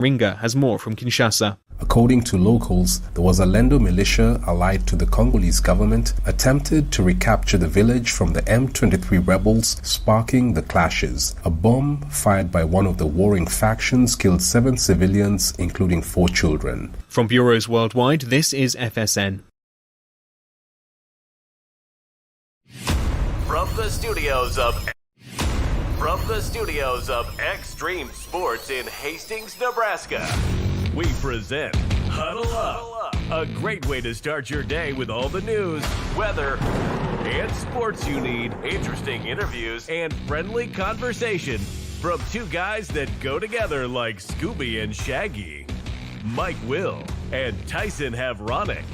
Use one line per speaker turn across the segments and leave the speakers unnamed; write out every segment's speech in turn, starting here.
Ringa has more from Kinshasa.
According to locals, there was a Lendo militia allied to the Congolese government attempted to recapture the village from the M23 rebels, sparking the clashes. A bomb fired by one of the warring factions killed 7 civilians, including 4 children.
From bureaus worldwide, this is FSN.
From the studios of Extreme Sports in Hastings, Nebraska, we present Huddle Up, a great way to start your day with all the news, weather, and sports you need, interesting interviews, and friendly conversation from two guys that go together like Scooby and Shaggy. Mike Will and Tyson Havronic.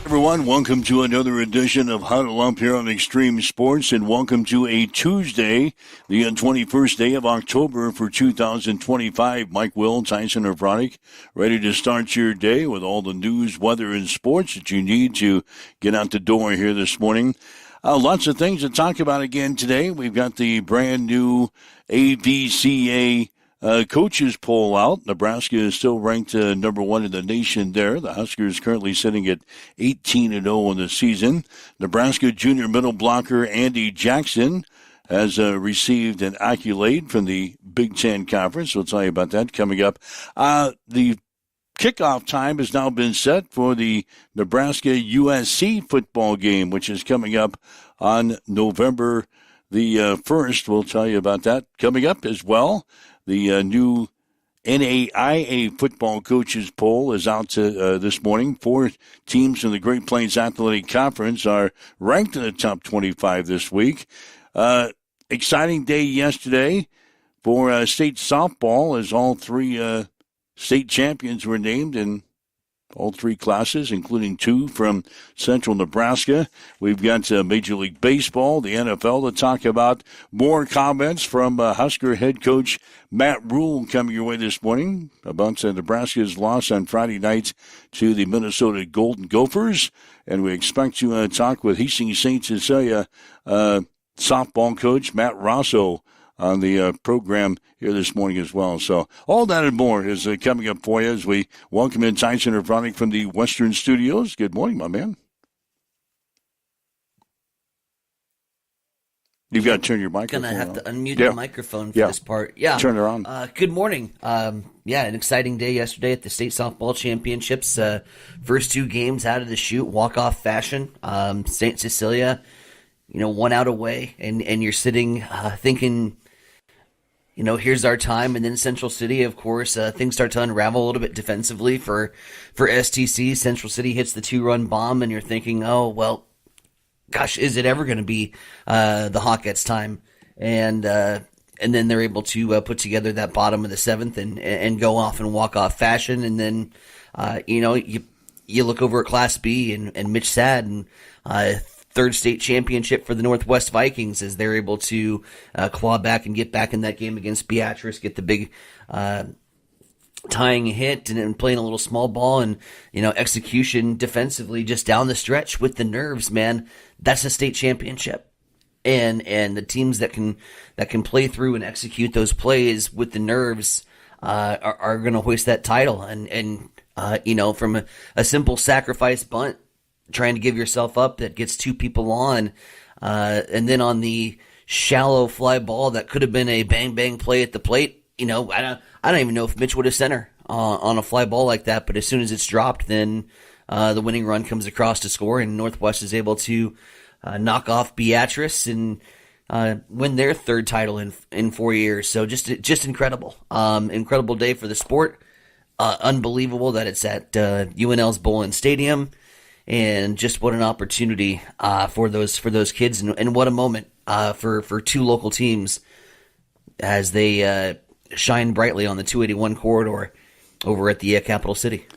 Everyone, welcome to another edition of Huddle Up here on Extreme Sports, and welcome to a Tuesday, the 21st day of October for 2025. Mike Will, Tyson Havronic, ready to start your day with all the news, weather, and sports that you need to get out the door here this morning. Lots of things to talk about again today. We've got the brand new AVCA coaches poll out. Nebraska is still ranked number 1 in the nation there. The Huskers currently sitting at 18-0 in the season. Nebraska junior middle blocker Andy Jackson has received an accolade from the Big Ten Conference. We'll tell you about that coming up. The kickoff time has now been set for the Nebraska-USC football game, which is coming up on November the 1st. We'll tell you about that coming up as well. The new NAIA football coaches poll is out this morning. 4 teams from the Great Plains Athletic Conference are ranked in the top 25 this week. Exciting day yesterday for state softball as all 3 state champions were named in all 3 classes, including 2 from Central Nebraska. We've got Major League Baseball, the NFL to talk about. More comments from Husker head coach Matt Rule coming your way this morning about Nebraska's loss on Friday night to the Minnesota Golden Gophers. And we expect to talk with Hastings St. Cecilia softball coach Matt Rosso on the program here this morning as well. So all that and more is coming up for you as we welcome in Tyson Havronic from the Western Studios. Good morning, my man. You've got to turn your microphone on.
Gonna have to unmute the microphone for this part. Yeah.
Turn it on.
Good morning. An exciting day yesterday at the state softball championships. First 2 games out of the chute, walk-off fashion. St. Cecilia, 1 out away, and you're sitting thinking, here's our time. And then Central City, of course, things start to unravel a little bit defensively for STC. Central City hits the 2-run bomb, and you're thinking, oh, well, gosh, is it ever going to be the Hawkettes' time? And then they're able to put together that bottom of the 7th and go off in walk-off fashion. And then, you look over at Class B and Mitch Sad and 3rd state championship for the Northwest Vikings as they're able to claw back and get back in that game against Beatrice, get the big tying hit and playing a little small ball and, execution defensively just down the stretch with the nerves, man. That's a state championship. And the teams that can play through and execute those plays with the nerves are going to hoist that title. And from a simple sacrifice bunt, trying to give yourself up that gets 2 people on, and then on the shallow fly ball that could have been a bang play at the plate. I don't even know if Mitch would have sent her on a fly ball like that, but as soon as it's dropped, then the winning run comes across to score, and Northwest is able to knock off Beatrice and win their 3rd title in 4 years. So just incredible, incredible day for the sport. Unbelievable that it's at UNL's Bowling Stadium. And just what an opportunity for those kids, and what a moment for 2 local teams as they shine brightly on the 281 corridor over at the capital city.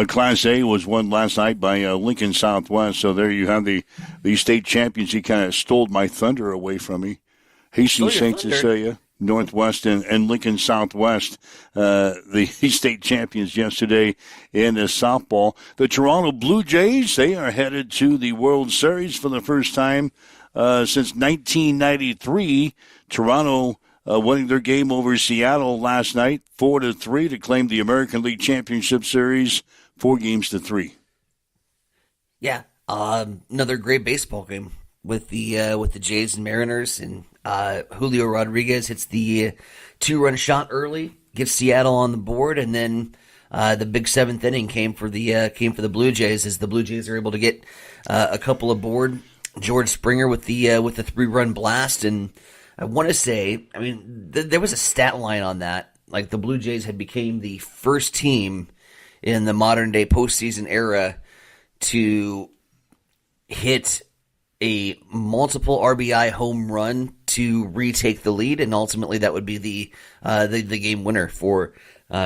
Class A was won last night by Lincoln Southwest. So there you have the state champions. He kind of stole my thunder away from me. Hastings St. Cecilia, Northwest, and Lincoln Southwest, the state champions yesterday in softball. The Toronto Blue Jays, they are headed to the World Series for the first time since 1993. Toronto winning their game over Seattle last night, 4-3, to claim the American League Championship Series, 4-3.
Yeah, another great baseball game with the Jays and Mariners, and Julio Rodriguez hits the 2-run shot early, gets Seattle on the board, and then the big seventh inning came for the Blue Jays as the Blue Jays are able to get a couple aboard. George Springer with the 3-run blast, and I want to say, I mean, there was a stat line on that. Like, the Blue Jays had became the first team in the modern day postseason era to hit a multiple RBI home run to retake the lead, and ultimately that would be the game winner for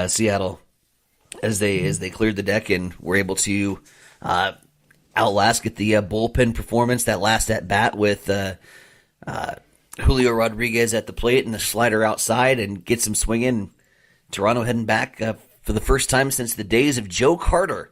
Seattle as they cleared the deck and were able to get the bullpen performance, that last at bat with Julio Rodriguez at the plate and the slider outside, and get some swinging. Toronto heading back for the first time since the days of Joe Carter.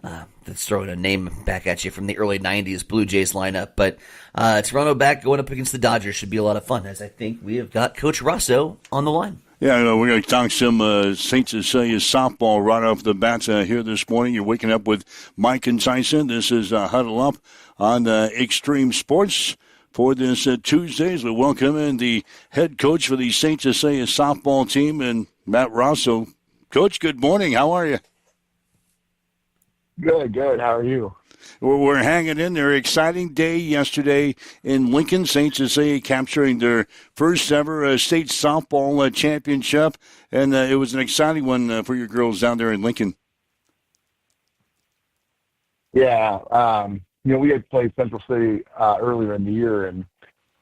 That's throwing a name back at you from the early 90s Blue Jays lineup. But Toronto back going up against the Dodgers should be a lot of fun, as I think we have got Coach Rosso on the line.
Yeah, we're going to talk some St. Cecilia softball right off the bat here this morning. You're waking up with Mike and Tyson. This is Huddle Up on Extreme Sports. For this Tuesdays, we welcome in the head coach for the St. Cecilia softball team, and Matt Rosso. Coach, good morning. How are you?
Good. How are you?
We're hanging in there. Exciting day yesterday in Lincoln. St. Cecilia capturing their first ever state softball championship, and it was an exciting one for your girls down there in Lincoln.
Yeah, we had played Central City earlier in the year, and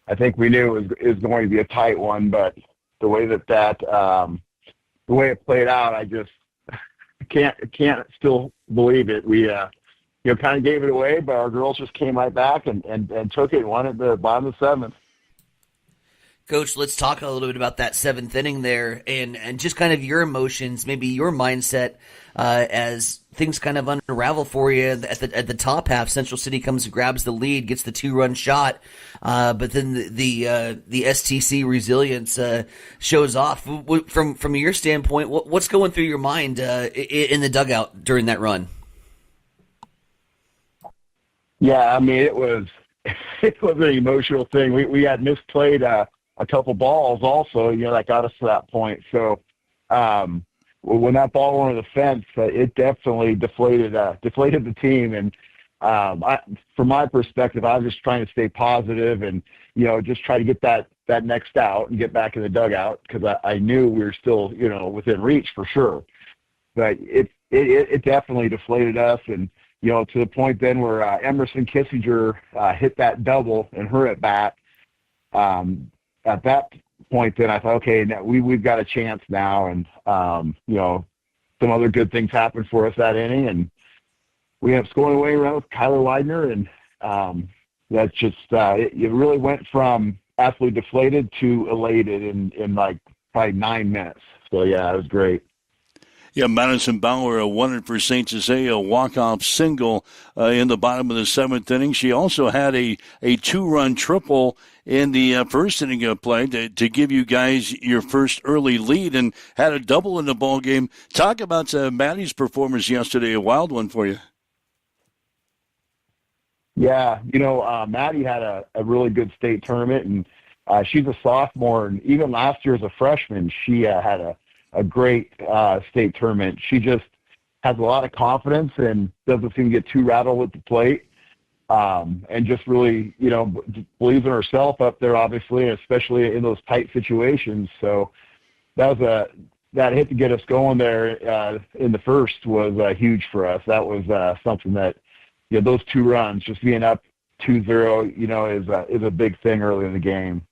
I think we knew it was going to be a tight one. But the way the way it played out, I just can't still believe it. We kind of gave it away, but our girls just came right back and took it and won at the bottom of the seventh.
Coach, let's talk a little bit about that seventh inning there and just kind of your emotions, maybe your mindset as things kind of unravel for you at the top half. Central City comes and grabs the lead, gets the 2-run shot, but then the STC resilience shows off. From your standpoint, what's going through your mind in the dugout during that run?
Yeah, I mean, it was an emotional thing. We had misplayed a couple balls also, that got us to that point. So when that ball went over the fence, it definitely deflated the team. And from my perspective, I was just trying to stay positive and, just try to get that next out and get back in the dugout, because I knew we were still, within reach for sure. But it definitely deflated us, and, to the point then where Emerson Kissinger hit that double in her at bat. At that point, then I thought, okay, now we've got a chance now, and some other good things happened for us that inning, and we have scoring away around with Kyler Widener, and that's just it really went from absolutely deflated to elated in like probably 9 minutes. So yeah, it was great.
Yeah, Madison Bauer won it for St. Cecilia, a walk-off single in the bottom of the seventh inning. She also had a 2-run triple in the first inning of play to give you guys your first early lead, and had a double in the ball game. Talk about Maddie's performance yesterday, a wild one for you.
Yeah, Maddie had a really good state tournament, and she's a sophomore, and even last year as a freshman, she had a great state tournament. She just has a lot of confidence and doesn't seem to get too rattled at the plate, and just really, believes in herself up there, obviously, especially in those tight situations. So that hit to get us going there in the first was huge for us. That was something that, those 2 runs, just being up 2-0, is a big thing early in the game.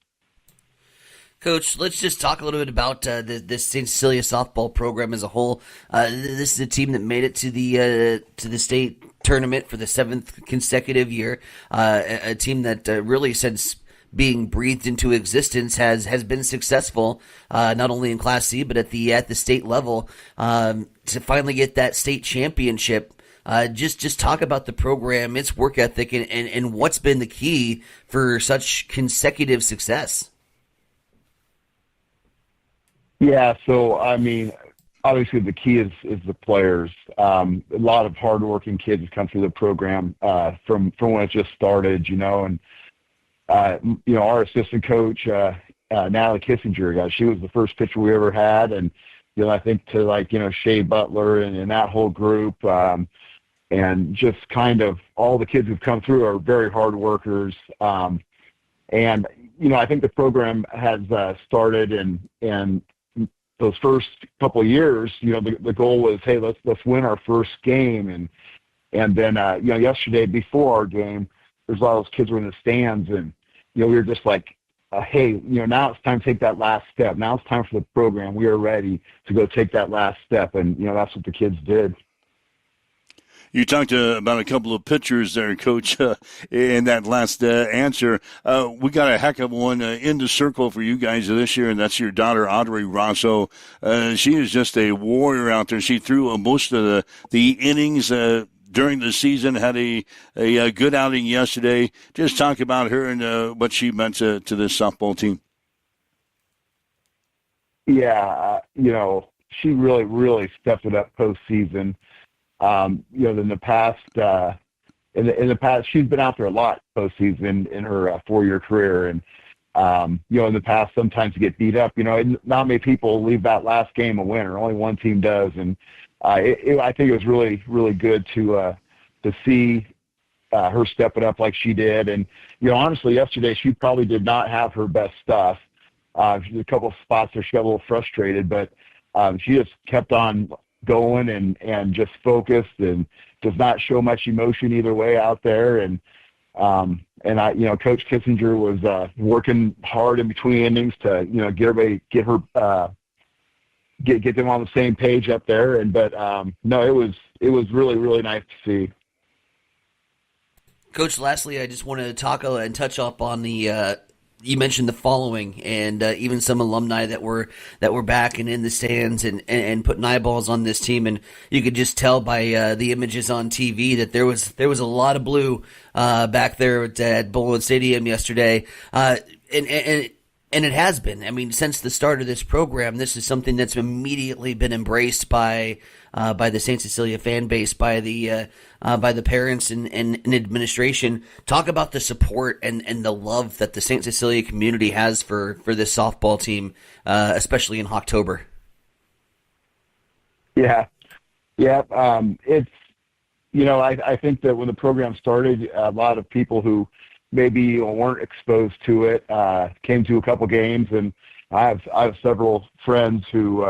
Coach, let's just talk a little bit about this St. Cecilia softball program as a whole. This is a team that made it to the state tournament for the 7th consecutive year. A team that really, since being breathed into existence, has been successful, not only in Class C but at the state level. To finally get that state championship, Just talk about the program, its work ethic, and what's been the key for such consecutive success.
Yeah, so I mean, obviously the key is the players. A lot of hardworking kids have come through the program from when it just started, and our assistant coach Natalie Kissinger, she was the first pitcher we ever had, and I think to Shea Butler and that whole group, and just kind of all the kids who've come through are very hard workers, and I think the program has started and those first couple of years, the goal was, hey, let's win our first game, and then yesterday before our game, there's a lot of those kids were in the stands, and we were just like, hey, now it's time to take that last step. Now it's time for the program. We are ready to go take that last step, and that's what the kids did.
You talked about a couple of pitchers there, Coach, in that last answer. We got a heck of one in the circle for you guys this year, and that's your daughter, Audrey Rosso. She is just a warrior out there. She threw most of the innings during the season, had a good outing yesterday. Just talk about her and what she meant to this softball team.
Yeah, she really, really stepped it up postseason. In the past, in the past, she's been out there a lot postseason in her 4-year career, and in the past, sometimes you get beat up. Not many people leave that last game a winner. Only one team does, and I think it was really, really good to see her step it up like she did. And honestly, yesterday she probably did not have her best stuff. There's a couple of spots where she got a little frustrated, but she just kept on going and just focused and does not show much emotion either way out there. And Coach Kissinger was working hard in between innings to get them on the same page up there. But it was really, really nice to see.
Coach, lastly, I just wanted to talk and touch up on the. You mentioned the following, and even some alumni that were back and in the stands and putting eyeballs on this team, and you could just tell by the images on TV that there was a lot of blue back there at Bowling Stadium yesterday, and it has been. I mean, since the start of this program, this is something that's immediately been embraced by the St. Cecilia fan base, by the parents and administration. Talk about the support and the love that the St. Cecilia community has for this softball team, especially in October.
Yeah. It's I think that when the program started, a lot of people who maybe weren't exposed to it came to a couple games, and I have several friends who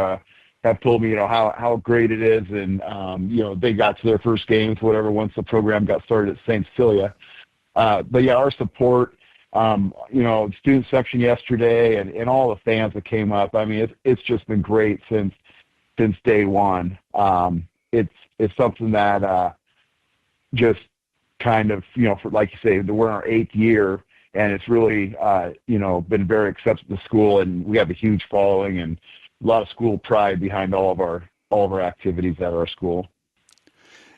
have told me how great it is, and they got to their first games, whatever, once the program got started at St. Cecilia. But yeah, our support, student section yesterday, and all the fans that came up. I mean, it's just been great since day one. It's something that just kind of, for, like you say, we're in our 8th year, and it's really, been very accepted in the school, and we have a huge following and a lot of school pride behind all of our activities at our school.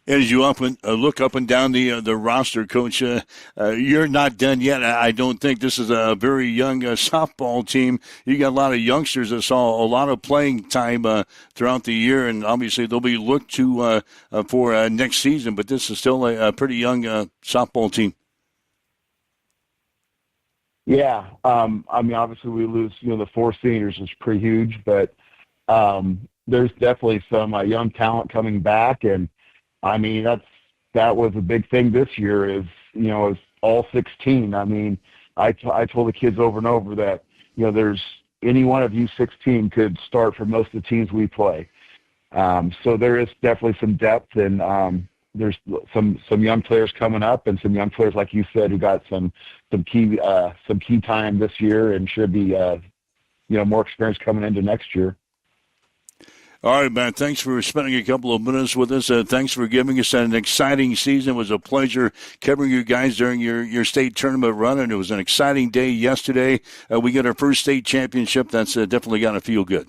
And as you look up and down the roster, Coach, you're not done yet. I don't think. This is a very young softball team. You got a lot of youngsters that saw a lot of playing time throughout the year, and obviously they'll be looked to for next season. But this is still a pretty young softball team.
Yeah, I mean, obviously we lose, the 4 seniors is pretty huge, but there's definitely some young talent coming back, and I mean that was a big thing this year is all 16. I mean, I told the kids over and over that there's any one of you 16 could start for most of the teams we play. So there is definitely some depth, and there's some young players coming up, and some young players, like you said, who got some key time this year, and should be more experience coming into next year.
All right, man, thanks for spending a couple of minutes with us. Thanks for giving us an exciting season. It was a pleasure covering you guys during your state tournament run, and it was an exciting day yesterday. We got our first state championship. That's definitely got to feel good.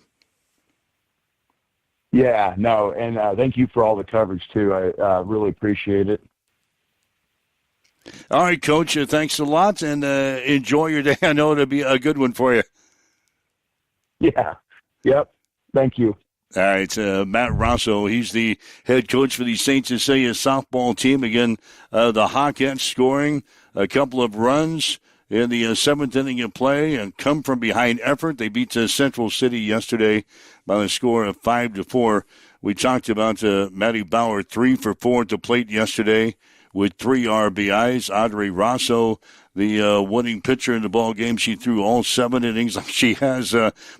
Yeah, no, and thank you for all the coverage too. I really appreciate it.
All right, Coach, thanks a lot, and enjoy your day. I know it'll be a good one for you.
Yeah, yep, thank you.
All right, Matt Rosso, he's the head coach for the St. Cecilia softball team. Again, the Hawkettes scoring a couple of runs in the seventh inning of play and come from behind effort. They beat Central City yesterday by a score of 5-4. We talked about Maddie Bauer, 3 for 4 at the plate yesterday with 3 RBIs. Audrey Rosso, the winning pitcher in the ball game. She threw all 7 innings like she has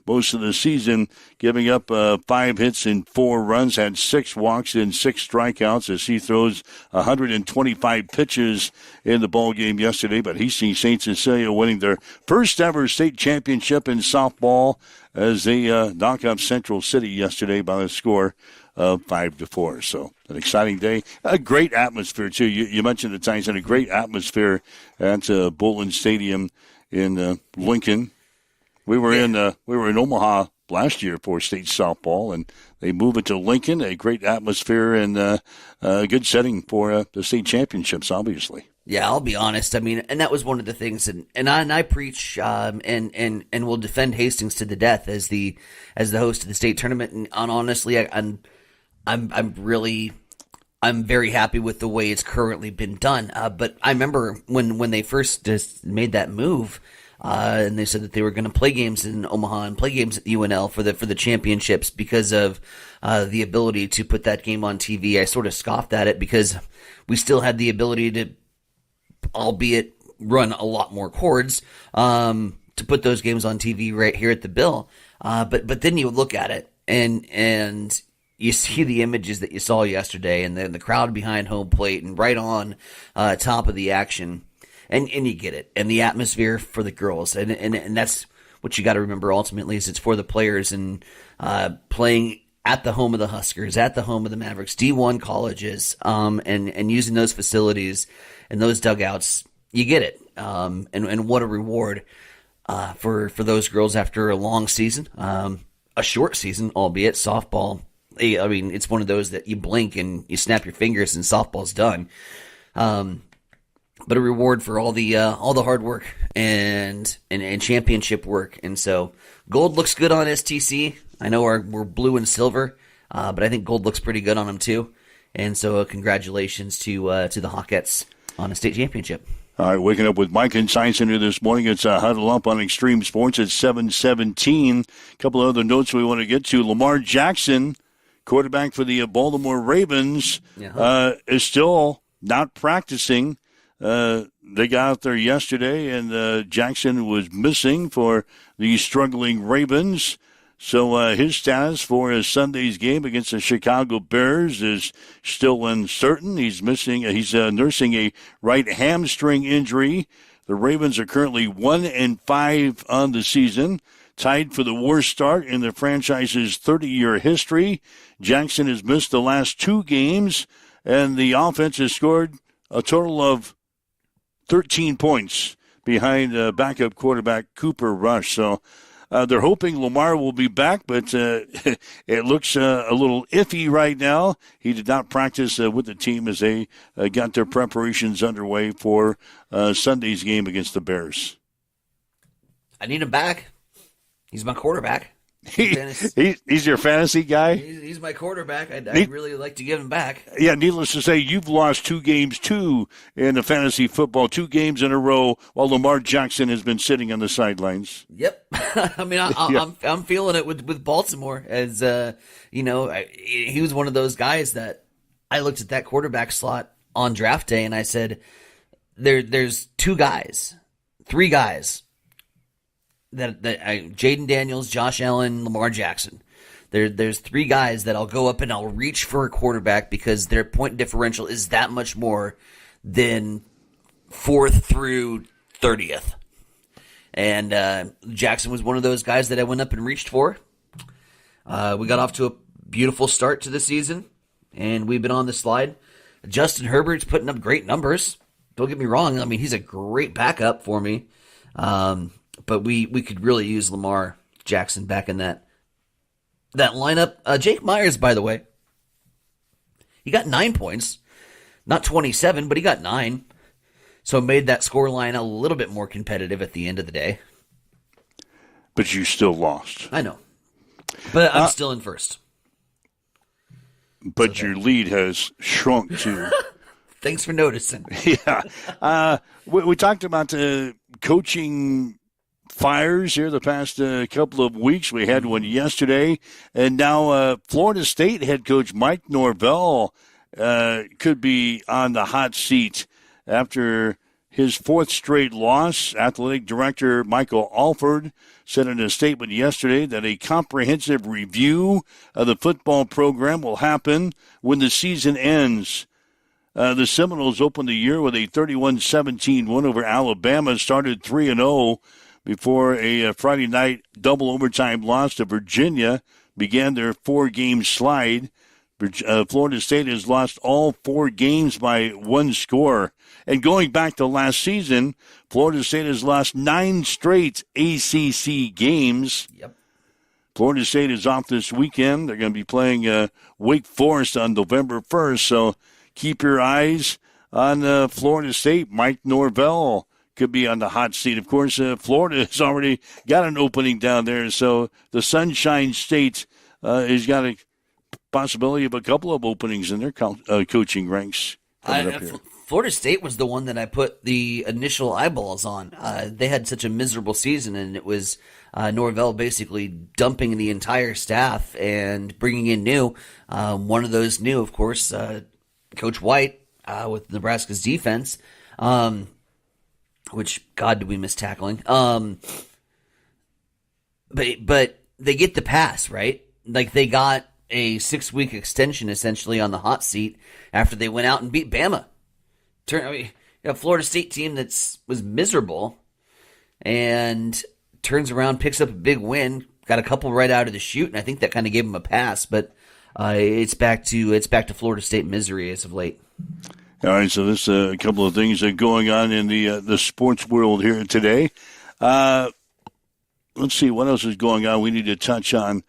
most of the season, giving up 5 hits and 4 runs, had 6 walks and 6 strikeouts as she throws 125 pitches in the ball game yesterday. But Hastings St. Cecilia winning their first ever state championship in softball as they knock up Central City yesterday by a score of 5-4. So an exciting day. A great atmosphere, too. You mentioned the Tyson, a great atmosphere at Bullen Stadium in Lincoln. We were in Omaha last year for state softball, and they move it to Lincoln. A great atmosphere and a good setting for the state championships, obviously.
Yeah, I'll be honest. I mean, and that was one of the things, and I preach and will defend Hastings to the death as the host of the state tournament. And honestly, I'm very happy with the way it's currently been done. But I remember when they first just made that move, and they said that they were going to play games in Omaha and play games at UNL for the championships because of the ability to put that game on TV. I sort of scoffed at it because we still had the ability to, albeit run a lot more cords, to put those games on TV right here at the Bill. But then you look at it and you see the images that you saw yesterday, and then the crowd behind home plate and right on top of the action, and you get it, and the atmosphere for the girls, and that's what you got to remember. Ultimately, is it's for the players and playing at the home of the Huskers, at the home of the Mavericks, D1 colleges, and using those facilities and those dugouts. You get it, and what a reward for those girls after a long season, a short season, albeit softball. I mean, it's one of those that you blink and you snap your fingers and softball's done. But a reward for all the hard work and championship work. And so gold looks good on STC. I know we're blue and silver, but I think gold looks pretty good on them too. And so congratulations to the Hawkettes on a state championship.
All right, waking up with Mike and Science Center this morning. It's Huddle Up on Extreme Sports at 7:17. A couple of other notes we want to get to. Lamar Jackson, quarterback for the Baltimore Ravens, is still not practicing. They got out there yesterday, and Jackson was missing for the struggling Ravens. So his status for his Sunday's game against the Chicago Bears is still uncertain. He's nursing a right hamstring injury. The Ravens are currently 1-5 on the season, tied for the worst start in the franchise's 30-year history. Jackson has missed the last 2 games, and the offense has scored a total of 13 points behind backup quarterback Cooper Rush. So they're hoping Lamar will be back, but it looks a little iffy right now. He did not practice with the team as they got their preparations underway for Sunday's game against the Bears.
I need him back. He's my quarterback.
He's your fantasy guy?
He's my quarterback. I'd really like to give him back.
Yeah, needless to say, you've lost 2 games, too, in the fantasy football, 2 games in a row, while Lamar Jackson has been sitting on the sidelines.
Yep. I mean, I'm feeling it with Baltimore. As, he was one of those guys that I looked at that quarterback slot on draft day, and I said, there's 3 guys that Jaden Daniels, Josh Allen, Lamar Jackson. There's 3 guys that I'll go up and I'll reach for a quarterback because their point differential is that much more than 4th through 30th. And Jackson was one of those guys that I went up and reached for. We got off to a beautiful start to the season, and we've been on the slide. Justin Herbert's putting up great numbers. Don't get me wrong. I mean, he's a great backup for me. But we could really use Lamar Jackson back in that that lineup. Jake Myers, by the way, he got 9 points, not 27, but he got 9. So it made that scoreline a little bit more competitive at the end of the day.
But you still lost.
I know. But I'm still in first.
But your lead has shrunk to...
Thanks for noticing.
Yeah. We talked about coaching fires here the past couple of weeks. We had one yesterday. And now Florida State head coach Mike Norvell could be on the hot seat after his 4th straight loss. Athletic director Michael Alford said in a statement yesterday that a comprehensive review of the football program will happen when the season ends. The Seminoles opened the year with a 31-17 win over Alabama, started 3-0 before a Friday night double overtime loss to Virginia began their 4-game slide. Florida State has lost all 4 games by 1 score. And going back to last season, Florida State has lost 9 straight ACC games.
Yep.
Florida State is off this weekend. They're going to be playing Wake Forest on November 1st. So keep your eyes on Florida State. Mike Norvell could be on the hot seat. Of course, Florida has already got an opening down there. So the Sunshine State has got a possibility of a couple of openings in their coaching ranks.
Florida State was the one that I put the initial eyeballs on. They had such a miserable season, and it was Norvell basically dumping the entire staff and bringing in new. One of those new, of course, Coach White with Nebraska's defense, which, God, did we miss tackling. But they get the pass, right? Like, they got a 6-week extension essentially on the hot seat after they went out and beat Bama. A Florida State team that was miserable and turns around, picks up a big win, got a couple right out of the chute, and I think that kind of gave them a pass. But it's back to Florida State misery as of late.
All right, so there's a couple of things going on in the sports world here today. Let's see what else is going on. We need to touch on.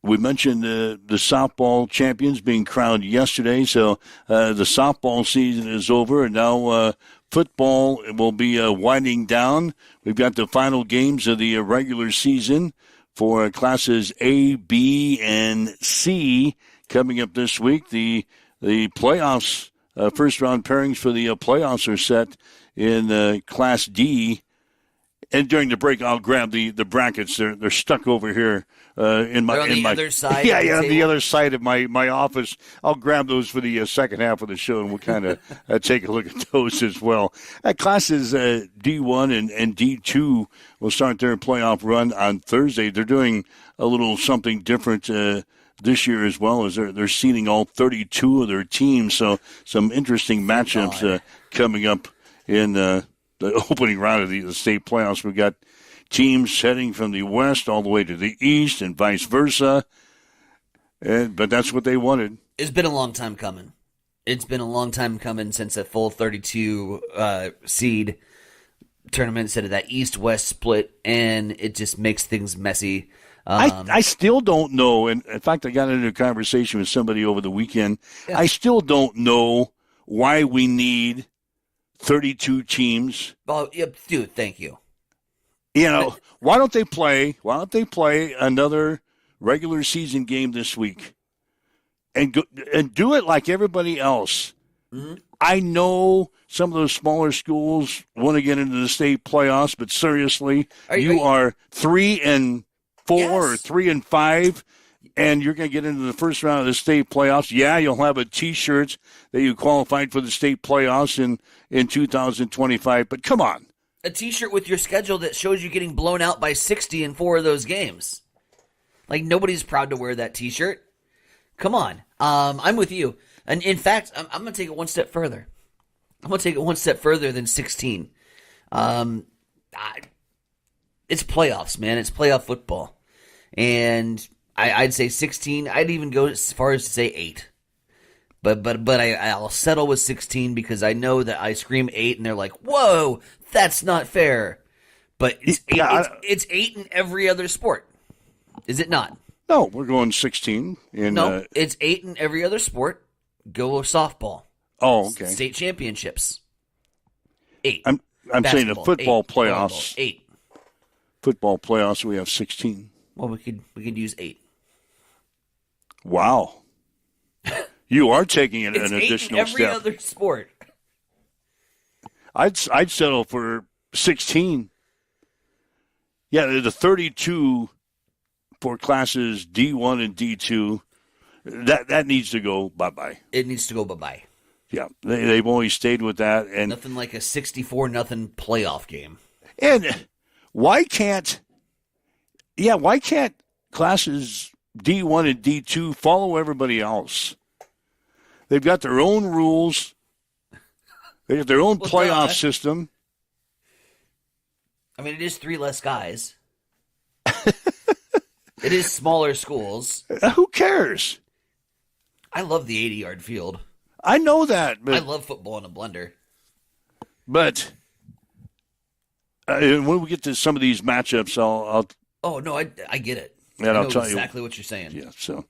We mentioned the softball champions being crowned yesterday, so the softball season is over, and now football will be winding down. We've got the final games of the regular season for classes A, B, and C coming up this week. The playoffs, first-round pairings for the playoffs are set in Class D. And during the break, I'll grab the brackets. They're stuck over here in my
other side.
Yeah, on the other side of my office. I'll grab those for the second half of the show, and we'll kind of take a look at those as well. Classes D1 and D2 will start their playoff run on Thursday. They're doing a little something different this year as well, as they're seeding all 32 of their teams. So some interesting matchups coming up in the opening round of the state playoffs. We've got teams heading from the west all the way to the east and vice versa. But that's what they wanted.
It's been a long time coming. It's been a long time coming since a full 32 seed tournament instead of that east-west split, and it just makes things messy.
I still don't know, and in fact, I got into a conversation with somebody over the weekend. Yeah. I still don't know why we need 32 teams.
Oh, yeah, dude, thank you.
You know, why don't they play another regular season game this week and do it like everybody else? Mm-hmm. I know some of those smaller schools want to get into the state playoffs, but seriously, you are 3-4 or 3-5, and you're going to get into the first round of the state playoffs. Yeah, you'll have a T-shirt that you qualified for the state playoffs in 2025, but come on.
A T-shirt with your schedule that shows you getting blown out by 60 in 4 of those games. Like, nobody's proud to wear that T-shirt. Come on. I'm with you. And in fact, I'm going to take it one step further. I'm going to take it one step further than 16. It's playoffs, man. It's playoff football. And I'd say 16. I'd even go as far as to say 8. But I'll settle with 16 because I know that I scream 8 and they're like, whoa, that's not fair. But it's 8, it's 8 in every other sport. Is it not?
No, we're going 16.
No, it's 8 in every other sport. Go softball.
Oh, okay.
State championships. 8.
I'm saying the football
8.
playoffs.
8.
Football playoffs, we have 16.
Well, we could use 8.
Wow. You are taking an
It's 8
additional
in every
step.
other sport.
I'd settle for 16. Yeah, the 32 for classes D1 and D2. That needs to go bye-bye.
It needs to go bye-bye.
Yeah, they've always stayed with that. And
Nothing like a 64-0 playoff game.
And why can't classes D1 and D2 follow everybody else? They've got their own rules. They got their own playoff system.
I mean, it is 3 less guys. It is smaller schools.
Who cares?
I love the 80-yard field.
I know that. But,
I love football in a blender.
But when we get to some of these matchups, I'll
Oh, no, I get it.
And
I know
I'll tell
exactly what you're saying.
Yeah, so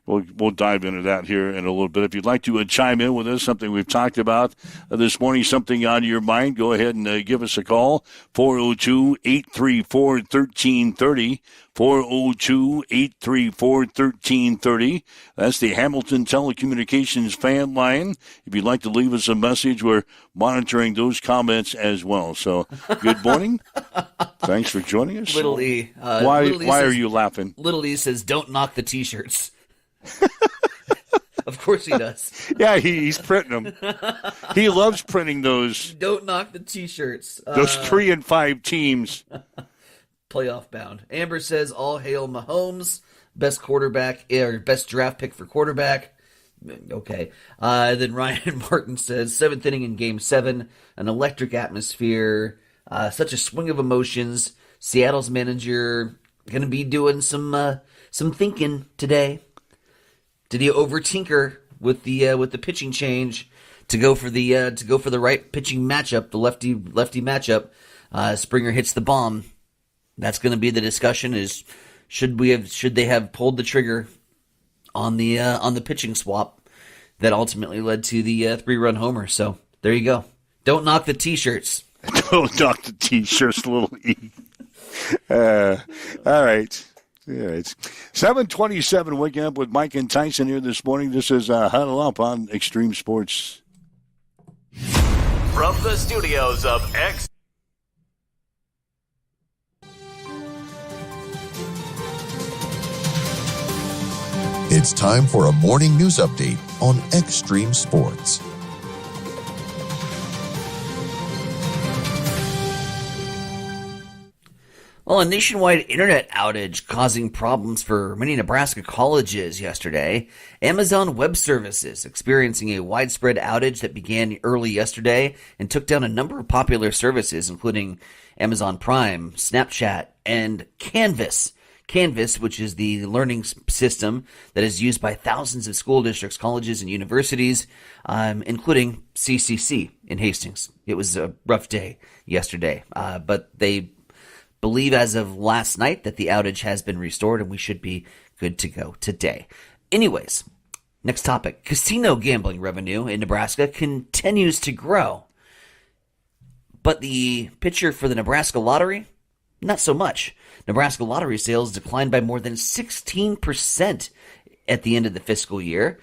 we'll dive into that here in a little bit. If you'd like to chime in with us, something we've talked about this morning, something on your mind, go ahead and give us a call, 402-834-1330, 402-834-1330. That's the Hamilton Telecommunications fan line. If you'd like to leave us a message, we're monitoring those comments as well. So, good morning. Thanks for joining us.
Little E.
Why are you laughing?
Little E says, don't knock the T-shirts. Of course he does.
Yeah, he's printing them. He loves printing those.
Don't knock the T-shirts.
Those 3 and 5 teams.
Playoff bound. Amber says, all hail Mahomes. Best quarterback, or best draft pick for quarterback. Okay. Then Ryan Martin says, 7th inning in Game 7. An electric atmosphere. Such a swing of emotions. Seattle's manager going to be doing some thinking today. Did he overtinker with the pitching change to go for the right pitching matchup, the lefty matchup? Springer hits the bomb. That's going to be the discussion: is should they have pulled the trigger on the pitching swap that ultimately led to the 3-run homer? So there you go. Don't knock the T-shirts.
Don't knock the T-shirts, little E. All right. Yeah, it's 7:27. Waking up with Mike and Tyson here this morning. This is Huddle Up on Extreme Sports.
From the studios of X.
It's time for a morning news update on Extreme Sports.
Well, a nationwide internet outage causing problems for many Nebraska colleges yesterday. Amazon Web Services experiencing a widespread outage that began early yesterday and took down a number of popular services, including Amazon Prime, Snapchat, and Canvas. Canvas, which is the learning system that is used by thousands of school districts, colleges, and universities, including CCC in Hastings. It was a rough day yesterday, but they believe as of last night that the outage has been restored and we should be good to go today. Anyways, next topic. Casino gambling revenue in Nebraska continues to grow. But the picture for the Nebraska Lottery, not so much. Nebraska Lottery sales declined by more than 16% at the end of the fiscal year,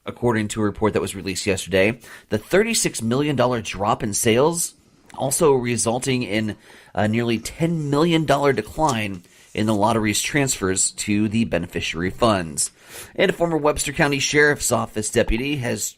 according to a report that was released yesterday. The $36 million drop in sales also resulting in a nearly $10 million decline in the lottery's transfers to the beneficiary funds. And a former Webster County Sheriff's Office deputy has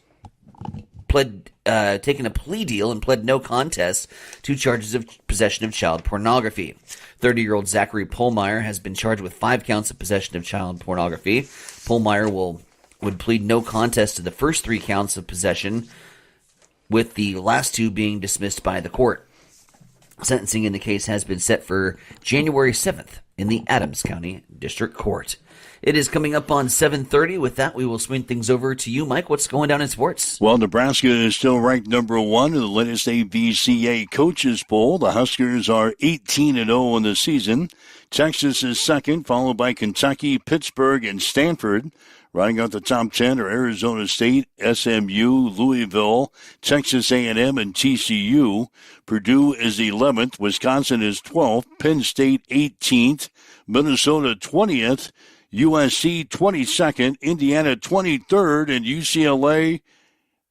taken a plea deal and pled no contest to charges of possession of child pornography. 30-year-old Zachary Pohlmeyer has been charged with 5 counts of possession of child pornography. Pohlmeyer would plead no contest to the first 3 counts of possession, with the last 2 being dismissed by the court. Sentencing in the case has been set for January 7th in the Adams County District Court. It is coming up on 7:30. With that, we will swing things over to you, Mike. What's going down in sports?
Well, Nebraska is still ranked number 1 in the latest AVCA coaches poll. The Huskers are 18-0 in the season. Texas is second, followed by Kentucky, Pittsburgh, and Stanford. Rounding out the top 10 are Arizona State, SMU, Louisville, Texas A&M, and TCU. Purdue is 11th. Wisconsin is 12th. Penn State 18th. Minnesota 20th. USC 22nd. Indiana 23rd. And UCLA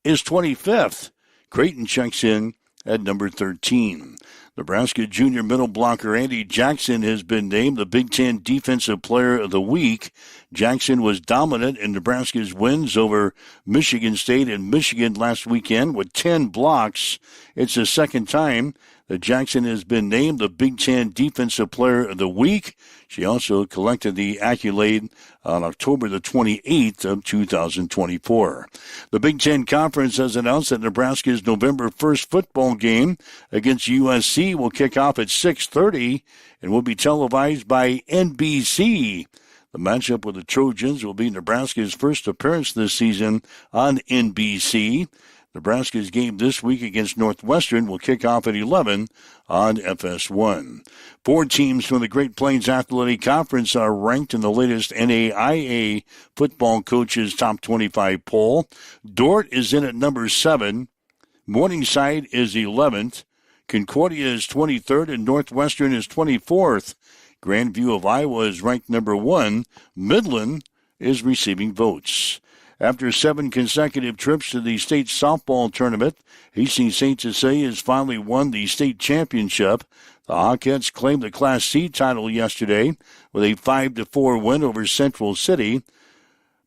is 25th. Creighton checks in at number 13. Nebraska junior middle blocker Andy Jackson has been named the Big Ten Defensive Player of the Week. Jackson was dominant in Nebraska's wins over Michigan State and Michigan last weekend with 10 blocks. It's the second time that Jackson has been named the Big Ten Defensive Player of the Week. She also collected the accolade on October the 28th of 2024. The Big Ten Conference has announced that Nebraska's November 1st football game against USC will kick off at 6:30 and will be televised by NBC. The matchup with the Trojans will be Nebraska's first appearance this season on NBC. Nebraska's game this week against Northwestern will kick off at 11 on FS1. 4 teams from the Great Plains Athletic Conference are ranked in the latest NAIA football coaches top 25 poll. Dordt is in at number 7. Morningside is 11th. Concordia is 23rd, and Northwestern is 24th. Grandview of Iowa is ranked number 1. Midland is receiving votes. After 7 consecutive trips to the state softball tournament, Hastings St. Cecilia has finally won the state championship. The Hawkettes claimed the Class C title yesterday with a 5-4 win over Central City.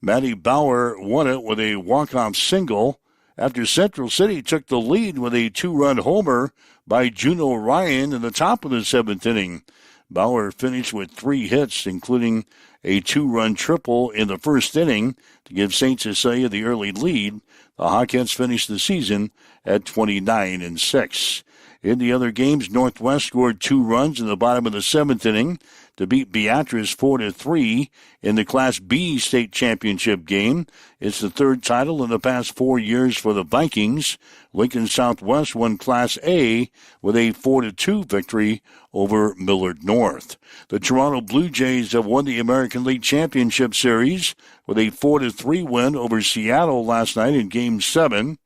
Maddie Bauer won it with a walk-off single after Central City took the lead with a 2-run homer by Juno Ryan in the top of the 7th inning. Bauer finished with 3 hits, including a 2-run triple in the first inning to give St. Cecilia the early lead. The Hawkettes finished the season at 29-6. In the other games, Northwest scored 2 runs in the bottom of the 7th inning to beat Beatrice 4-3 in the Class B state championship game. It's the 3rd title in the past 4 years for the Vikings. Lincoln Southwest won Class A with a 4-2 victory over Millard North. The Toronto Blue Jays have won the American League Championship Series with a 4-3 win over Seattle last night in Game 7.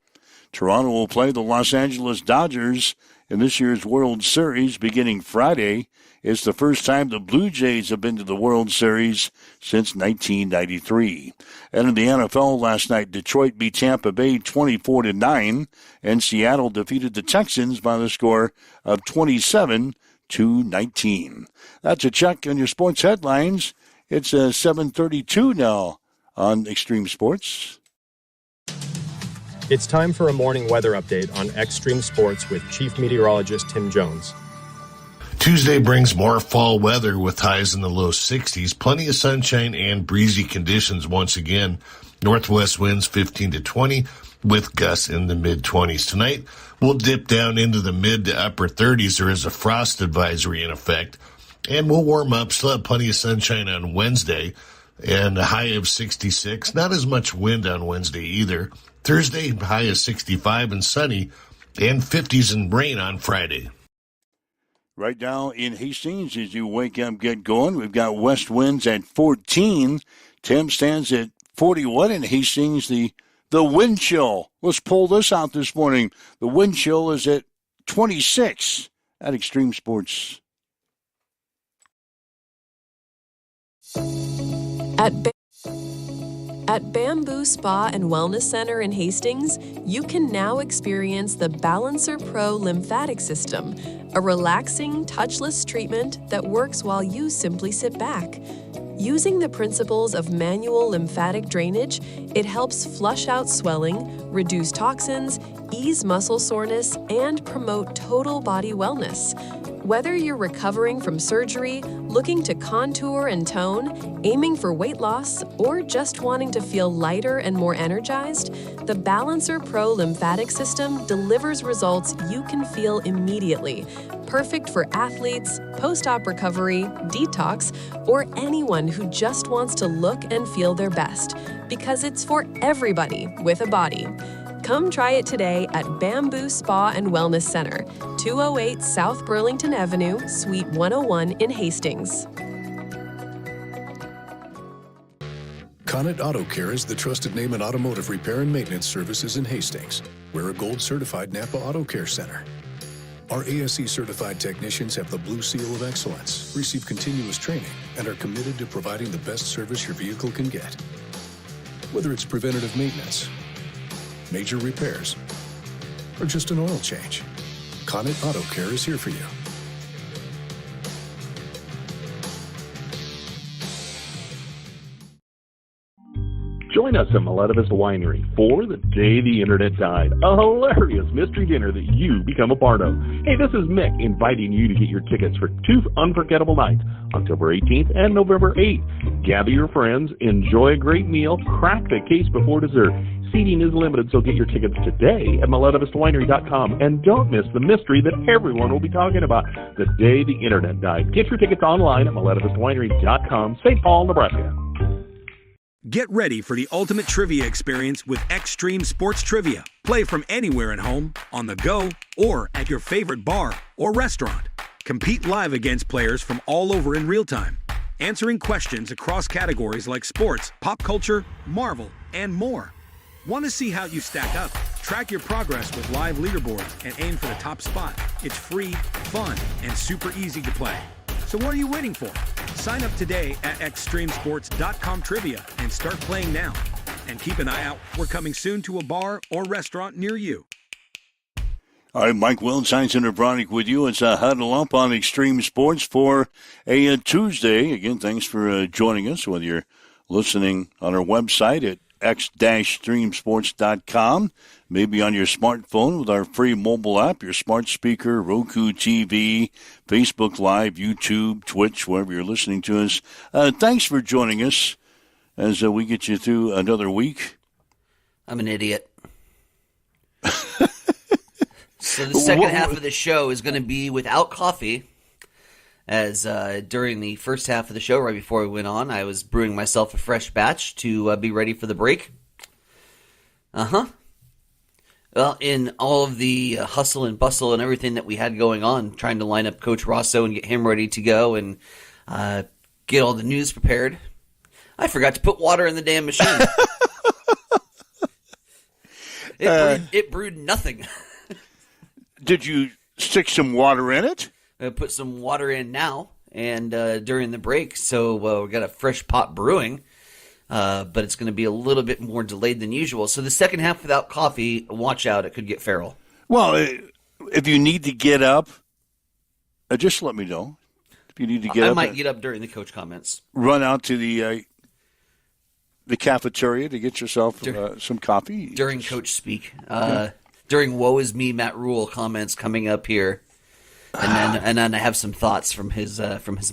Toronto will play the Los Angeles Dodgers in this year's World Series beginning Friday. It's the first time the Blue Jays have been to the World Series since 1993. And in the NFL last night, Detroit beat Tampa Bay 24-9, and Seattle defeated the Texans by the score of 27-19. That's a check on your sports headlines. It's 7:32 now on Extreme Sports.
It's time for a morning weather update on Extreme Sports with Chief Meteorologist Tim Jones.
Tuesday brings more fall weather with highs in the low 60s, plenty of sunshine and breezy conditions once again. Northwest winds 15 to 20 with gusts in the mid-20s. Tonight, we'll dip down into the mid to upper 30s. There is a frost advisory in effect, and we'll warm up. Still have plenty of sunshine on Wednesday and a high of 66. Not as much wind on Wednesday either. Thursday, high of 65 and sunny, and 50s and rain on Friday.
Right now in Hastings, as you wake up, get going, we've got west winds at 14. Tim stands at 41 in Hastings. The wind chill, let's pull this out this morning. The wind chill is at 26 at Extreme Sports.
At Bamboo Spa and Wellness Center in Hastings, you can now experience the Balancer Pro lymphatic system, a relaxing, touchless treatment that works while you simply sit back. Using the principles of manual lymphatic drainage, it helps flush out swelling, reduce toxins, ease muscle soreness, and promote total body wellness. Whether you're recovering from surgery, looking to contour and tone, aiming for weight loss, or just wanting to feel lighter and more energized, the Balancer Pro lymphatic system delivers results you can feel immediately. Perfect for athletes, post-op recovery, detox, or anyone who just wants to look and feel their best, because it's for everybody with a body. Come try it today at Bamboo Spa and Wellness Center, 208 South Burlington Avenue, Suite 101 in Hastings.
Connet Auto Care is the trusted name in automotive repair and maintenance services in Hastings. We're a gold-certified Napa Auto Care Center. Our ASE-certified technicians have the Blue Seal of Excellence, receive continuous training, and are committed to providing the best service your vehicle can get. Whether it's preventative maintenance, major repairs, or just an oil change, Connet Auto Care is here for you.
Join us at Maledivis Winery for The Day the Internet Died, a hilarious mystery dinner that you become a part of. Hey, this is Mick inviting you to get your tickets for 2 unforgettable nights, October 18th and November 8th. Gather your friends, enjoy a great meal, crack the case before dessert. Seating is limited, so get your tickets today at MaledivisWinery.com, and don't miss the mystery that everyone will be talking about, The Day the Internet Died. Get your tickets online at MaledivisWinery.com, St. Paul, Nebraska.
Get ready for the ultimate trivia experience with Extreme Sports Trivia. Play from anywhere at home, on the go, or at your favorite bar or restaurant. Compete live against players from all over in real time, answering questions across categories like sports, pop culture, Marvel, and more. Want to see how you stack up? Track your progress with live leaderboards and aim for the top spot. It's free, fun, and super easy to play. So what are you waiting for? Sign up today at extremesports.com trivia and start playing now. And keep an eye out. We're coming soon to a bar or restaurant near you.
All right, Mike Wills, Heinzen Bronick with you. It's a Huddle Up on Extreme Sports for a Tuesday. Again, thanks for joining us, whether you're listening on our website at x-streamsports.com, maybe on your smartphone with our free mobile app, your smart speaker, Roku TV, Facebook Live, YouTube, Twitch, wherever you're listening to us. Thanks for joining us as we get you through another week.
I'm an idiot. So the second half of the show is going to be without coffee. As during the first half of the show, right before we went on, I was brewing myself a fresh batch to be ready for the break. Well, in all of the hustle and bustle and everything that we had going on, trying to line up Coach Rosso and get him ready to go and get all the news prepared, I forgot to put water in the damn machine. It brewed nothing.
Did you stick some water in it?
Put some water in now and during the break, so we got a fresh pot brewing, but it's going to be a little bit more delayed than usual. So the second half without coffee, watch out, it could get feral.
Well, if you need to get up, just let me know. If you need to get up,
I might get up during the coach comments.
Run out to the cafeteria to get yourself some coffee
during coach speak. During "Woe is me," Matt Rule comments coming up here. And then I have some thoughts from his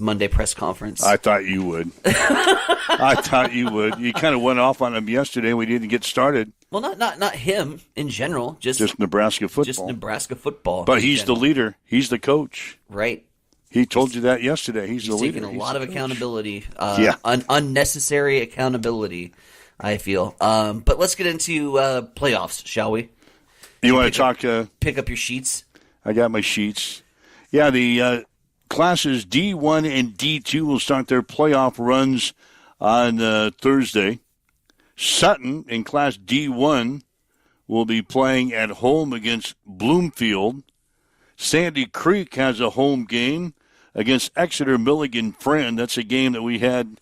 Monday press conference.
I thought you would. I thought you would. You kind of went off on him yesterday. We didn't get started.
Well, not him in general. Just
Nebraska football.
Just Nebraska football.
But he's the leader. He's the coach.
Right.
He told you that yesterday. He's the leader.
He's taking a lot of accountability. Unnecessary accountability, I feel. But let's get into playoffs, shall we?
You want to talk?
Pick up your sheets.
I got my sheets. Yeah, the classes D1 and D2 will start their playoff runs on Thursday. Sutton in Class D1 will be playing at home against Bloomfield. Sandy Creek has a home game against Exeter Milligan Friend. That's a game that we had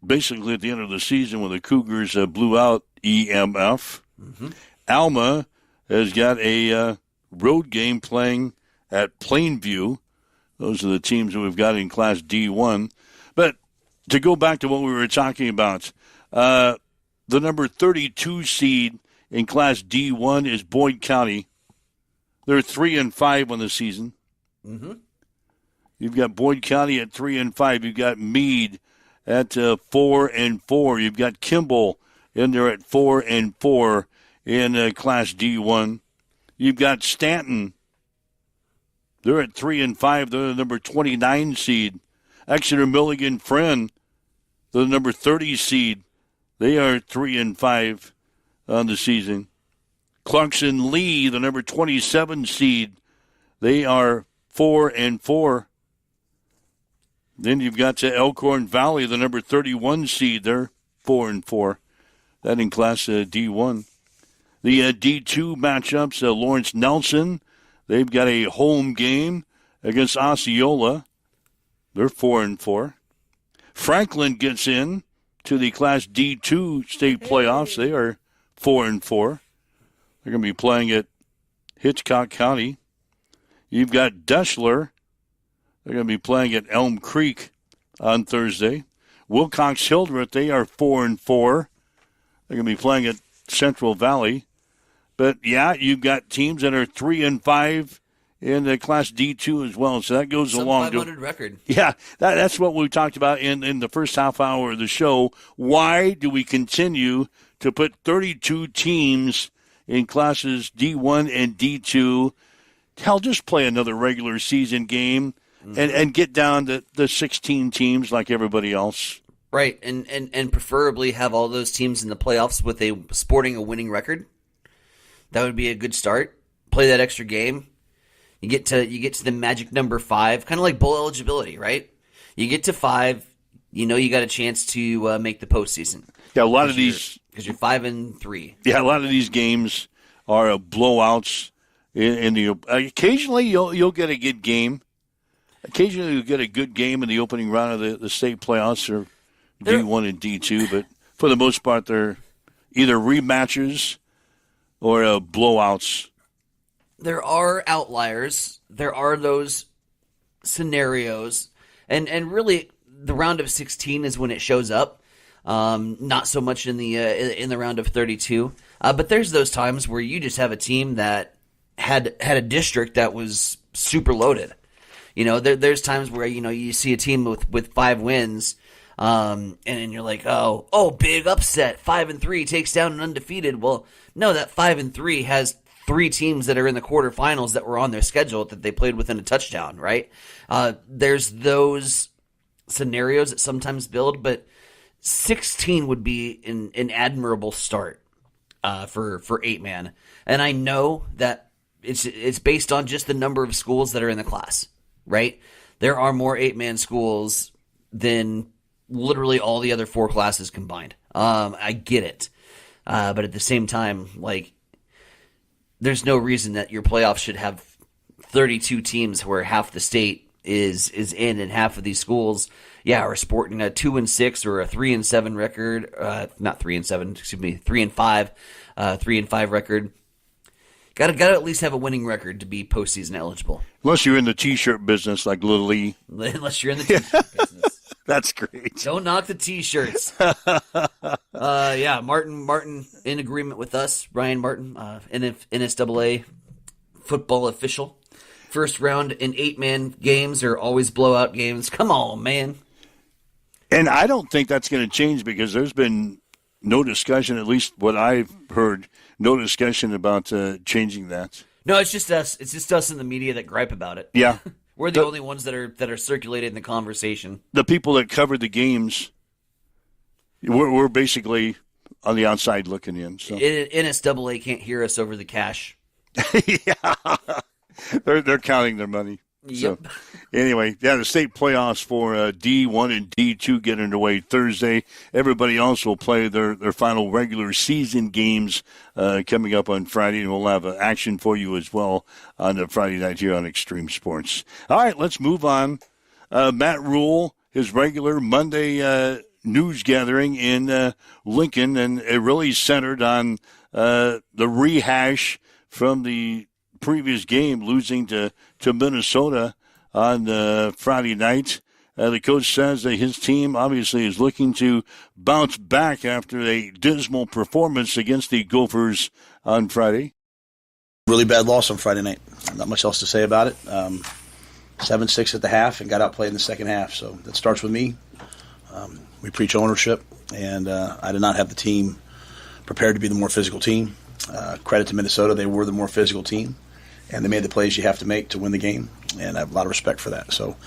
basically at the end of the season when the Cougars blew out EMF. Mm-hmm. Alma has got a road game playing at Plainview. Those are the teams that we've got in Class D1. But to go back to what we were talking about, the number 32 seed in Class D1 is Boyd County. They're 3-5 on the season.
Mm-hmm.
You've got Boyd County at 3-5. You've got Meade at 4-4. You've got Kimball in there at 4-4 in Class D1. You've got Stanton. They're at 3-5. They're the number 29 seed. Exeter Milligan Friend, the number 30 seed. They are 3-5 on the season. Clarkson Lee, the number 27 seed. They are 4-4. Then you've got Elkhorn Valley, the number 31 seed. They're 4-4. That in Class D1. The D2 matchups, Lawrence Nelson, they've got a home game against Osceola. They're 4-4. Franklin gets in to the Class D2 state playoffs. They are 4-4. They're going to be playing at Hitchcock County. You've got Deschler. They're going to be playing at Elm Creek on Thursday. Wilcox Hildreth, they are 4-4. They're going to be playing at Central Valley. But, yeah, you've got teams that are 3-5 in the Class D2 as well. So that goes along.
500 record.
Yeah, that's what we talked about in the first half hour of the show. Why do we continue to put 32 teams in Classes D1 and D2? Hell, just play another regular season game and get down to the 16 teams like everybody else.
Right, and preferably have all those teams in the playoffs with sporting a winning record. That would be a good start. Play that extra game. You get to the magic number 5, kind of like bowl eligibility, right? You get to 5, you know you got a chance to make the postseason.
Yeah, a lot of these
because you're 5-3.
Yeah, a lot of these games are blowouts. In the occasionally you'll get a good game. Occasionally you'll get a good game in the opening round of the state playoffs or D1 and D2, but for the most part they're either rematches or blowouts.
There are outliers. There are those scenarios, and really the round of 16 is when it shows up. Not so much in the round of 32, but there's those times where you just have a team that had a district that was super loaded. You know, there's times where you see a team with 5 wins, and you're like, oh, big upset, 5-3 takes down an undefeated. Well, no, that 5-3 has 3 teams that are in the quarterfinals that were on their schedule that they played within a touchdown, right? There's those scenarios that sometimes build, but 16 would be an admirable start for 8-man. And I know that it's based on just the number of schools that are in the class, right? There are more 8-man schools than literally all the other 4 classes combined. I get it. But at the same time, like, there's no reason that your playoffs should have 32 teams where half the state is in, and half of these schools, are sporting a 2-6 or a 3-7 record. Not 3-7, excuse me, 3-5, 3-5 record. Got to at least have a winning record to be postseason eligible.
Unless you're in the T-shirt business like Little Lee.
Unless you're in the T-shirt business.
That's great.
Don't knock the T-shirts. Martin in agreement with us. Brian Martin, NSAA football official. First round in 8-man games are always blowout games. Come on, man.
And I don't think that's going to change because there's been no discussion, at least what I've heard, no discussion about changing that.
No, it's just us. It's just us in the media that gripe about it.
Yeah.
We're the only ones that are circulating the conversation.
The people that cover the games, we're basically on the outside looking in. So
NSAA can't hear us over the cash.
Yeah. They're counting their money.
Yep.
So, anyway, the state playoffs for D1 and D2 get underway Thursday. Everybody else will play their final regular season games coming up on Friday, and we'll have action for you as well on Friday night here on Extreme Sports. All right, let's move on. Matt Rule, his regular Monday news gathering in Lincoln, and it really centered on the rehash from the previous game, losing to Minnesota on Friday night. The coach says that his team obviously is looking to bounce back after a dismal performance against the Gophers on Friday.
Really bad loss on Friday night. Not much else to say about it. 7-6 at the half and got outplayed in the second half. So that starts with me. We preach ownership, and I did not have the team prepared to be the more physical team. Credit to Minnesota. They were the more physical team, and they made the plays you have to make to win the game, and I have a lot of respect for that. So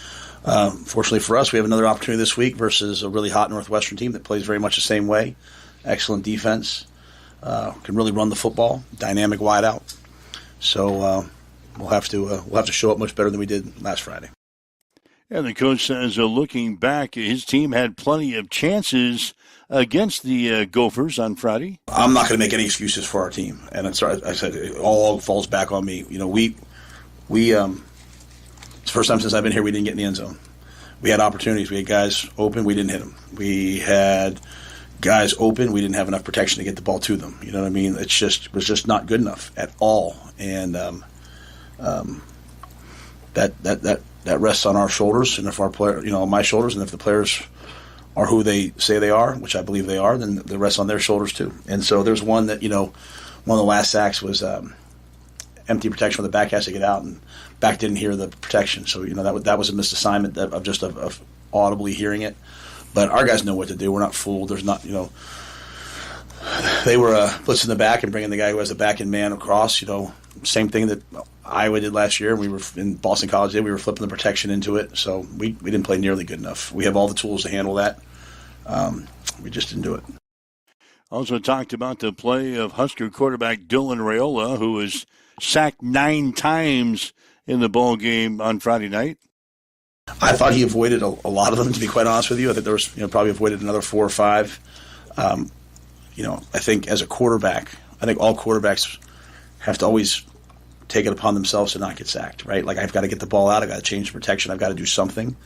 fortunately for us, we have another opportunity this week versus a really hot Northwestern team that plays very much the same way. Excellent defense, can really run the football, dynamic wide out. So we'll have to show up much better than we did last Friday.
And the coach says, looking back, his team had plenty of chances against the Gophers on Friday.
I'm not going to make any excuses for our team, and I said it all falls back on me. You know, we it's the first time since I've been here we didn't get in the end zone. We had opportunities. We had guys open. We didn't hit them. We had guys open. We didn't have enough protection to get the ball to them. You know what I mean? It was just not good enough at all. And that rests on our shoulders, and if our player, on my shoulders, and if the players are who they say they are, which I believe they are, then the rests on their shoulders too. And so there's one that one of the last sacks was empty protection where the back has to get out, and back didn't hear the protection. So that was a missed assignment of audibly hearing it. But our guys know what to do. We're not fooled. There's not they were blitzing the back and bringing the guy who has the back end man across. Same thing that Iowa did last year. We were in Boston College. We were flipping the protection into it. So we didn't play nearly good enough. We have all the tools to handle that. We just didn't do it.
Also talked about the play of Husker quarterback Dylan Raiola, who was sacked 9 times in the ball game on Friday night.
I thought he avoided a lot of them, to be quite honest with you. I think there was probably avoided another 4 or 5. I think as a quarterback, I think all quarterbacks have to always take it upon themselves to not get sacked, right? Like, I've got to get the ball out. I've got to change the protection. I've got to do something.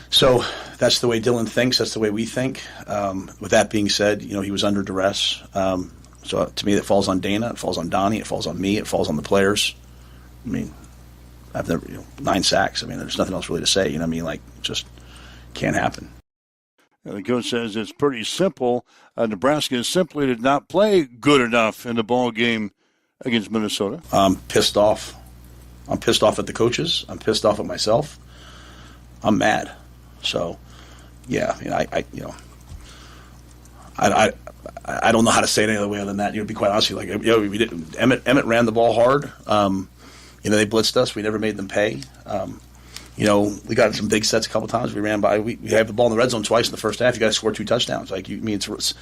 So that's the way Dylan thinks. That's the way we think. With that being said, he was under duress. So to me, that falls on Dana. It falls on Donnie. It falls on me. It falls on the players. I mean, I've never, 9 sacks. I mean, there's nothing else really to say. Just can't happen.
The coach says it's pretty simple. Nebraska simply did not play good enough in the ball game against Minnesota.
I'm pissed off. I'm pissed off at the coaches. I'm pissed off at myself. I'm mad. So, yeah, I don't know how to say it any other way other than that. To be quite honest with you, we didn't. Emmett ran the ball hard. They blitzed us. We never made them pay. We got some big sets a couple times. We ran by. We have the ball in the red zone twice in the first half. You got to score 2 touchdowns. It's a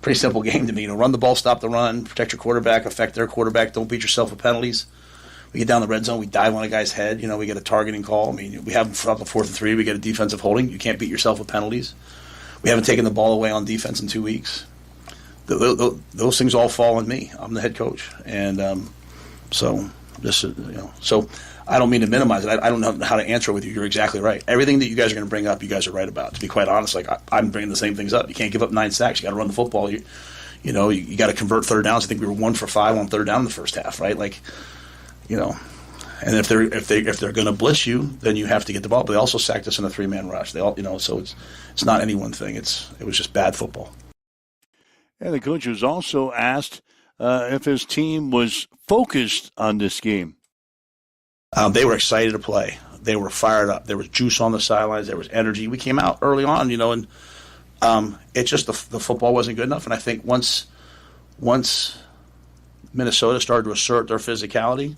pretty simple game to me. Run the ball, stop the run, protect your quarterback, affect their quarterback. Don't beat yourself with penalties. We get down the red zone. We dive on a guy's head. We get a targeting call. I mean, we have them up to 4th and 3. We get a defensive holding. You can't beat yourself with penalties. We haven't taken the ball away on defense in 2 weeks. Those things all fall on me. I'm the head coach, and so I don't mean to minimize it. I don't know how to answer it with you. You're exactly right. Everything that you guys are going to bring up, you guys are right about. To be quite honest, I'm bringing the same things up. You can't give up 9 sacks. You got to run the football. You got to convert third downs. I think we were 1 for 5 on third down in the first half, right? And if they're going to blitz you, then you have to get the ball. But they also sacked us in a 3-man rush. They all, so it's not any one thing. It was just bad football.
And the coach was also asked if his team was focused on this game.
They were excited to play. They were fired up. There was juice on the sidelines. There was energy. We came out early on, and it's just the football wasn't good enough. And I think once Minnesota started to assert their physicality,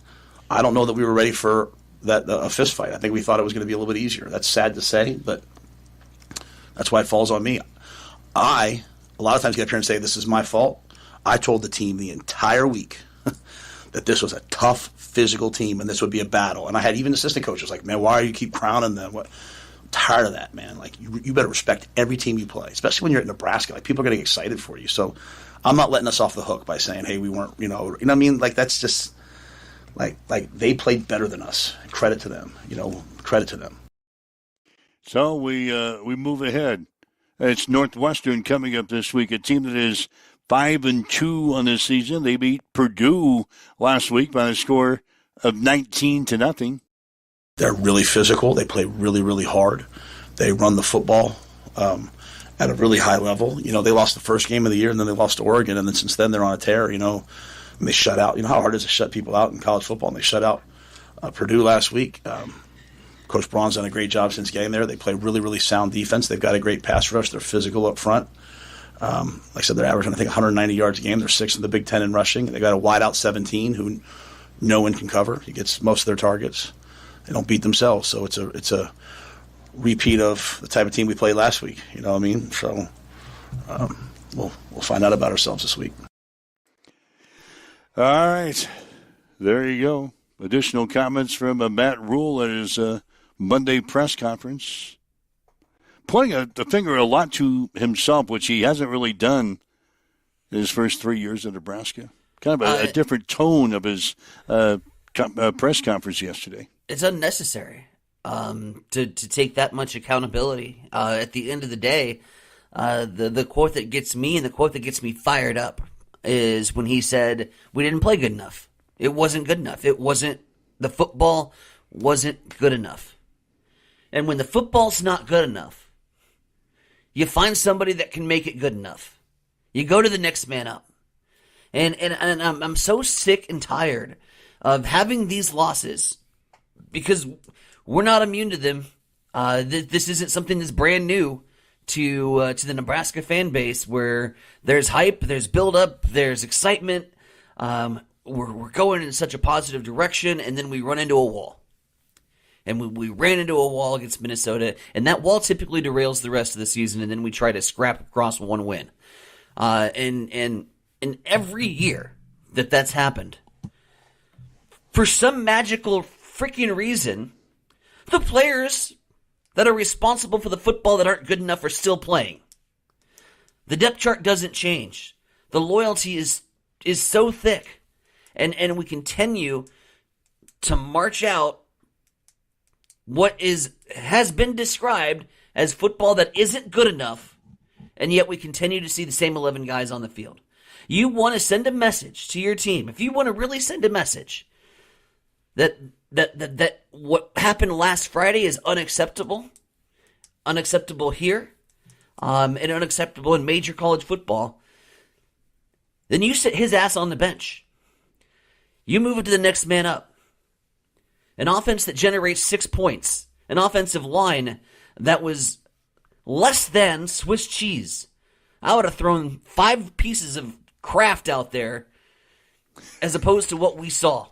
I don't know that we were ready for a fist fight. I think we thought it was going to be a little bit easier. That's sad to say, but that's why it falls on me. A lot of times get up here and say this is my fault. I told the team the entire week that this was a tough physical team and this would be a battle. And I had even assistant coaches like, man, why do you keep crowning them? I'm tired of that, man. You better respect every team you play, especially when you're at Nebraska. People are going to get excited for you. So I'm not letting us off the hook by saying, hey, we weren't, what I mean? That's just like they played better than us. Credit to them, credit to them.
So we move ahead. It's Northwestern coming up this week, a team that is 5-2 on this season. They beat Purdue last week by a score of 19-0.
They're really physical. They play really, really hard. They run the football at a really high level. You know, they lost the first game of the year, and then they lost to Oregon, and then since then they're on a tear, you know, and they shut out. You know how hard it is to shut people out in college football, and they shut out Purdue last week. Coach Braun's done a great job since getting there. They play really, really sound defense. They've got a great pass rush. They're physical up front. Like I said, they're averaging, I think, 190 yards a game. They're 6th in the Big Ten in rushing. They got a wideout 17 who no one can cover. He gets most of their targets. They don't beat themselves, so it's a repeat of the type of team we played last week. You know what I mean? So we'll find out about ourselves this week.
All right, there you go. Additional comments from Matt Rule at his Monday press conference, pointing the finger a lot to himself, which he hasn't really done in his first 3 years at Nebraska. Kind of a different tone of his press conference yesterday.
It's unnecessary to take that much accountability. At the end of the day, the quote that gets me and the quote that gets me fired up is when he said, we didn't play good enough. It wasn't good enough. The football wasn't good enough. And when the football's not good enough, you find somebody that can make it good enough. You go to the next man up. And I'm so sick and tired of having these losses because we're not immune to them. This isn't something that's brand new to the Nebraska fan base, where there's hype, there's build-up, there's excitement. We're going in such a positive direction, and then we run into a wall. And we ran into a wall against Minnesota, and that wall typically derails the rest of the season, and then we try to scrap across one win. And every year that's happened, for some magical freaking reason, the players that are responsible for the football that aren't good enough are still playing. The depth chart doesn't change. The loyalty is so thick. And we continue to march out what has been described as football that isn't good enough, and yet we continue to see the same 11 guys on the field. You want to send a message to your team. If you want to really send a message that what happened last Friday is unacceptable here, and unacceptable in major college football, then you sit his ass on the bench. You move it to the next man up. An offense that generates 6 points. An offensive line that was less than Swiss cheese. I would have thrown 5 pieces of Kraft out there as opposed to what we saw.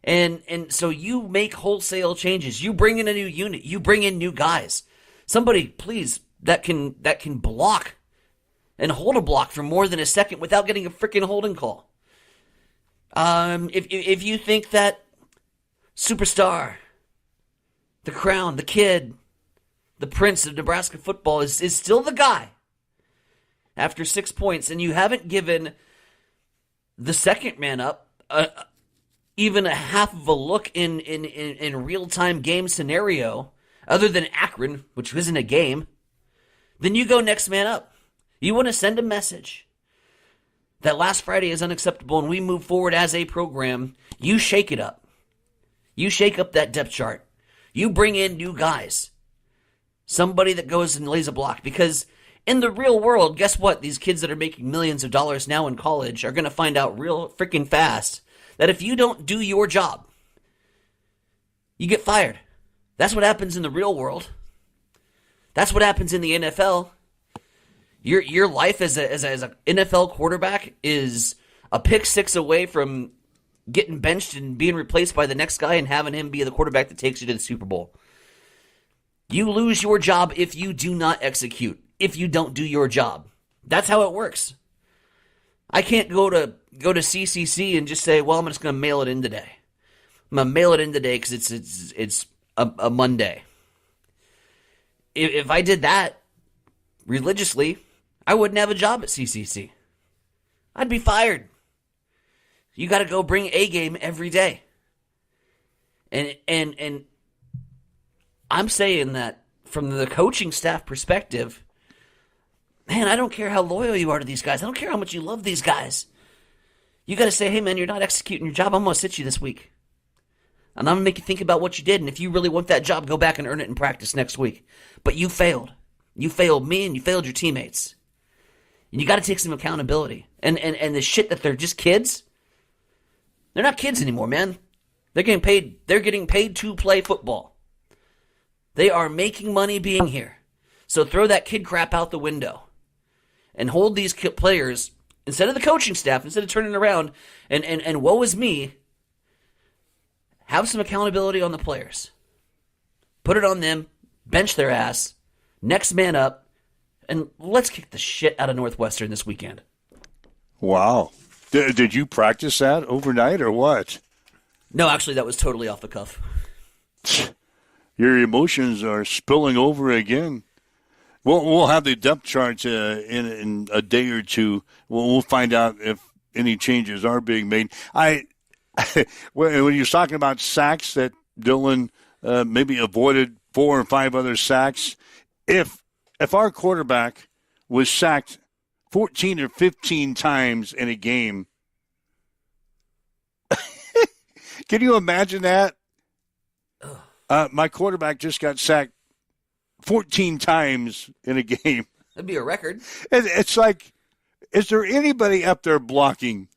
And so you make wholesale changes. You bring in a new unit. You bring in new guys. Somebody, please, that can block and hold a block for more than a second without getting a freaking holding call. If you think that superstar, the crown, the kid, the prince of Nebraska football is still the guy after 6 points, and you haven't given the second man up even a half of a look in real-time game scenario, other than Akron, which isn't a game, then you go next man up. You want to send a message that last Friday is unacceptable and we move forward as a program, you shake it up. You shake up that depth chart. You bring in new guys. Somebody that goes and lays a block. Because in the real world, guess what? These kids that are making millions of dollars now in college are going to find out real freaking fast that if you don't do your job, you get fired. That's what happens in the real world. That's what happens in the NFL. Your life as an NFL quarterback is a pick six away from getting benched and being replaced by the next guy and having him be the quarterback that takes you to the Super Bowl. You lose your job if you do not execute, if you don't do your job. That's how it works. I can't go to CCC and just say, well, I'm just going to mail it in today. I'm going to mail it in today because it's a Monday. If I did that religiously, I wouldn't have a job at CCC. I'd be fired. You got to go bring A game every day. And I'm saying that from the coaching staff perspective, man, I don't care how loyal you are to these guys. I don't care how much you love these guys. You got to say, hey, man, you're not executing your job. I'm going to sit you this week. And I'm going to make you think about what you did. And if you really want that job, go back and earn it in practice next week. But you failed. You failed me and you failed your teammates. And you got to take some accountability. And the shit that they're just kids, they're not kids anymore, man. They're getting paid. They're getting paid to play football. They are making money being here. So throw that kid crap out the window and hold these players, instead of the coaching staff, instead of turning around and woe is me, have some accountability on the players. Put it on them, bench their ass, next man up, and let's kick the shit out of Northwestern this weekend.
Wow. Did you practice that overnight or what?
No, actually, that was totally off the cuff.
Your emotions are spilling over again. We'll have the depth charts in a day or two. We'll find out if any changes are being made. When you're talking about sacks that Dylan maybe avoided 4 or 5 other sacks, if our quarterback was sacked 14 or 15 times in a game, can you imagine that? My quarterback just got sacked 14 times in a game.
That'd be a record.
It's like, is there anybody up there blocking?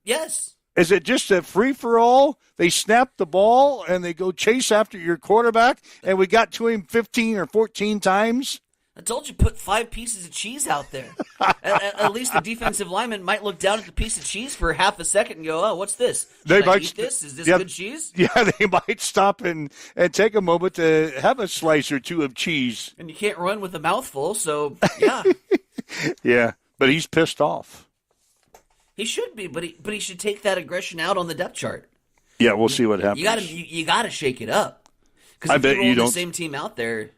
Yes.
Is it just a free-for-all? They snap the ball and they go chase after your quarterback, and we got to him 15 or 14 times?
I told you, put 5 pieces of cheese out there. at least the defensive lineman might look down at the piece of cheese for half a second and go, oh, what's this? Should I eat this? Is this good cheese?
Yeah, they might stop and take a moment to have a slice or two of cheese.
And you can't run with a mouthful, so yeah.
Yeah, but he's pissed off.
He should be, but he should take that aggression out on the depth chart.
Yeah, we'll see what happens.
You gotta shake it up. Because if you're the same team out there,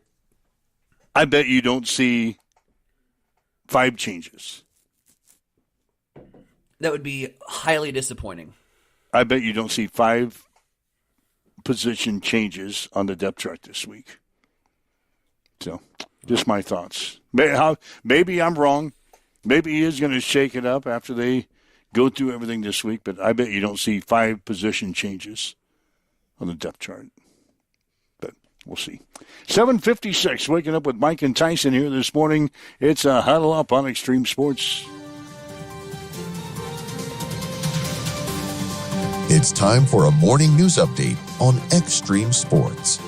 I bet you don't see 5 changes.
That would be highly disappointing.
I bet you don't see 5 position changes on the depth chart this week. So, just my thoughts. Maybe I'm wrong. Maybe he is going to shake it up after they go through everything this week, but I bet you don't see 5 position changes on the depth chart. But we'll see. 7:56, waking up with Mike and Tyson here this morning. It's a Huddle Up on Extreme Sports.
It's time for a morning news update on Extreme Sports.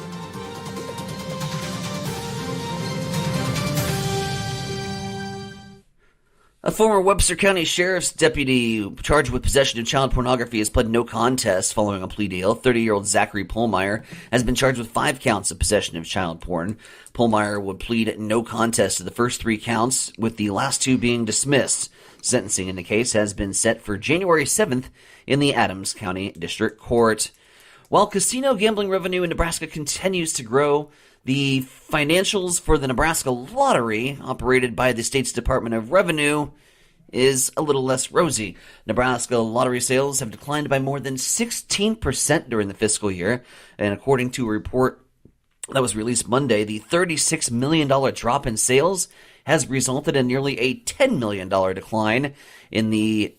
A former Webster County Sheriff's deputy charged with possession of child pornography has pled no contest following a plea deal. 30-year-old Zachary Pohlmeyer has been charged with 5 counts of possession of child porn. Pohlmeyer would plead no contest to the first 3 counts, with the last 2 being dismissed. Sentencing in the case has been set for January 7th in the Adams County District Court. While casino gambling revenue in Nebraska continues to grow, the financials for the Nebraska Lottery, operated by the state's Department of Revenue, is a little less rosy. Nebraska Lottery sales have declined by more than 16% during the fiscal year, and according to a report that was released Monday, the $36 million drop in sales has resulted in nearly a $10 million decline in the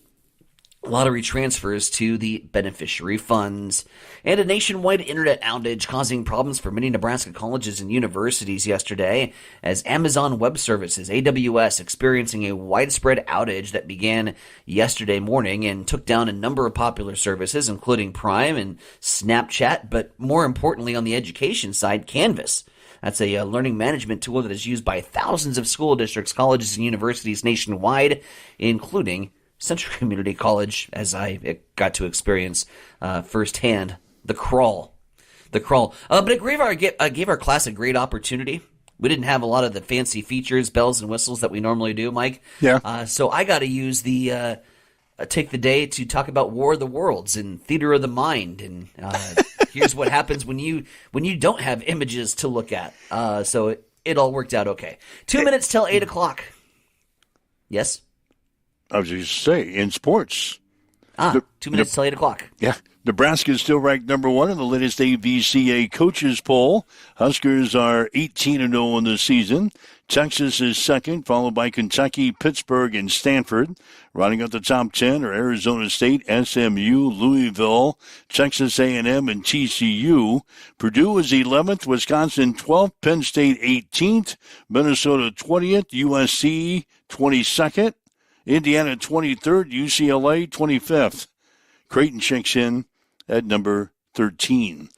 lottery transfers to the beneficiary funds. And a nationwide internet outage causing problems for many Nebraska colleges and universities yesterday, as Amazon Web Services, AWS, experiencing a widespread outage that began yesterday morning and took down a number of popular services, including Prime and Snapchat, but more importantly on the education side, Canvas. That's a learning management tool that is used by thousands of school districts, colleges, and universities nationwide, including Central Community College, as I got to experience firsthand. The crawl. But it gave our class a great opportunity. We didn't have a lot of the fancy features, bells and whistles that we normally do, Mike.
Yeah.
So I got to use take the day to talk about War of the Worlds and Theater of the Mind, and here's what happens when you don't have images to look at. So it all worked out okay. 2 minutes till 8 o'clock. Yes.
I was just say in sports.
2 minutes till 8 o'clock.
Yeah. Nebraska is still ranked number 1 in the latest AVCA coaches poll. Huskers are 18-0 in the season. Texas is second, followed by Kentucky, Pittsburgh, and Stanford. Rounding out the top 10 are Arizona State, SMU, Louisville, Texas A&M, and TCU. Purdue is 11th, Wisconsin 12th, Penn State 18th, Minnesota 20th, USC 22nd, Indiana 23rd, UCLA 25th. Creighton checks in at number 13.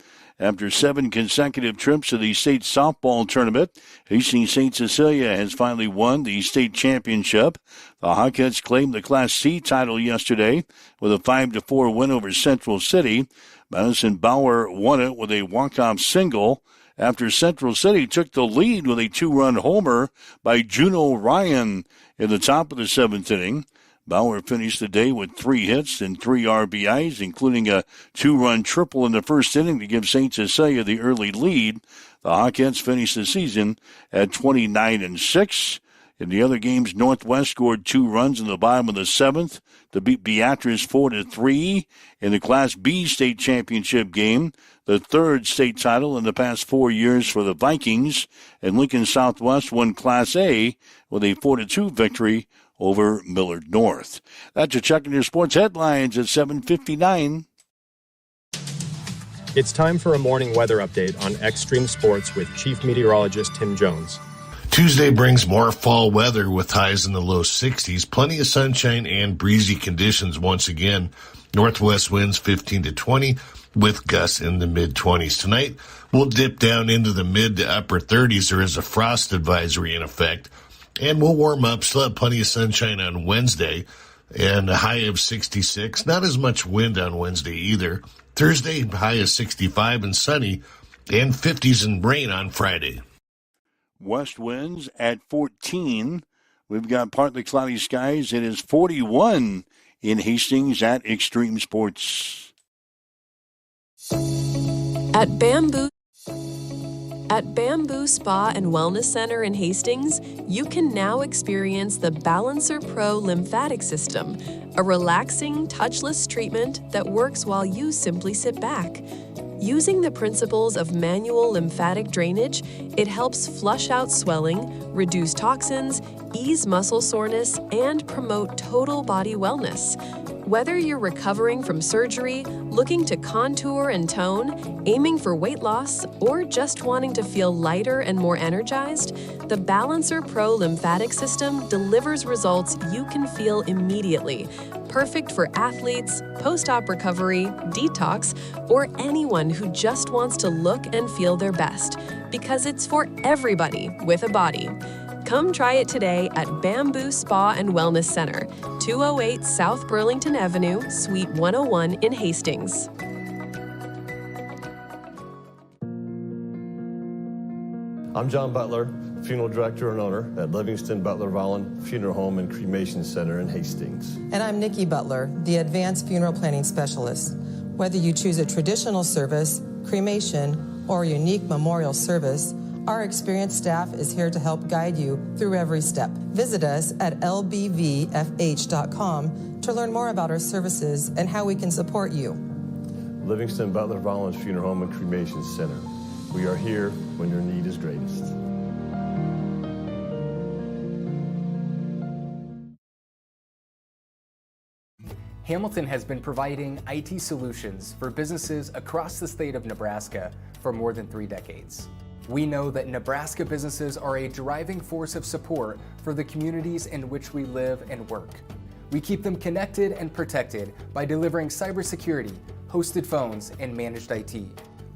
After 7 consecutive trips to the state softball tournament, Hastings St. Cecilia has finally won the state championship. The Hawkettes claimed the Class C title yesterday with a 5-4 win over Central City. Madison Bauer won it with a walk-off single after Central City took the lead with a 2-run homer by Juno Ryan in the top of the 7th inning. Bauer finished the day with 3 hits and 3 RBIs, including a 2-run triple in the first inning to give St. Cecilia the early lead. The Hawkettes finished the season at 29-6. In the other games, Northwest scored 2 runs in the bottom of the 7th to beat Beatrice 4-3 in the Class B state championship game, the 3rd state title in the past 4 years for the Vikings. And Lincoln Southwest won Class A with a 4-2 victory over Millard North. That's a check in your sports headlines at 7:59.
It's time for a morning weather update on Extreme Sports with Chief Meteorologist Tim Jones.
Tuesday brings more fall weather with highs in the low 60s, plenty of sunshine and breezy conditions once again. Northwest winds 15 to 20 with gusts in the mid-20s. Tonight, we'll dip down into the mid to upper 30s. There is a frost advisory in effect. And we'll warm up, still have plenty of sunshine on Wednesday, and a high of 66. Not as much wind on Wednesday either. Thursday, high of 65 and sunny, and 50s and rain on Friday.
West winds at 14. We've got partly cloudy skies. It is 41 in Hastings at Extreme Sports.
At Bamboo Spa and Wellness Center in Hastings, you can now experience the Balancer Pro lymphatic system, a relaxing, touchless treatment that works while you simply sit back. Using the principles of manual lymphatic drainage, it helps flush out swelling, reduce toxins, ease muscle soreness, and promote total body wellness. Whether you're recovering from surgery, looking to contour and tone, aiming for weight loss, or just wanting to feel lighter and more energized, the Balancer Pro lymphatic system delivers results you can feel immediately. Perfect for athletes, post-op recovery, detox, or anyone who just wants to look and feel their best, because it's for everybody with a body. Come try it today at Bamboo Spa and Wellness Center, 208 South Burlington Avenue, Suite 101 in Hastings.
I'm John Butler, funeral director and owner at Livingston Butler Volland Funeral Home and Cremation Center in Hastings.
And I'm Nikki Butler, the advanced funeral planning specialist. Whether you choose a traditional service, cremation, or a unique memorial service, our experienced staff is here to help guide you through every step. Visit us at lbvfh.com to learn more about our services and how we can support you.
Livingston Butler Volland Funeral Home and Cremation Center. We are here when your need is greatest.
Hamilton has been providing IT solutions for businesses across the state of Nebraska for more than 3 decades. We know that Nebraska businesses are a driving force of support for the communities in which we live and work. We keep them connected and protected by delivering cybersecurity, hosted phones, and managed IT.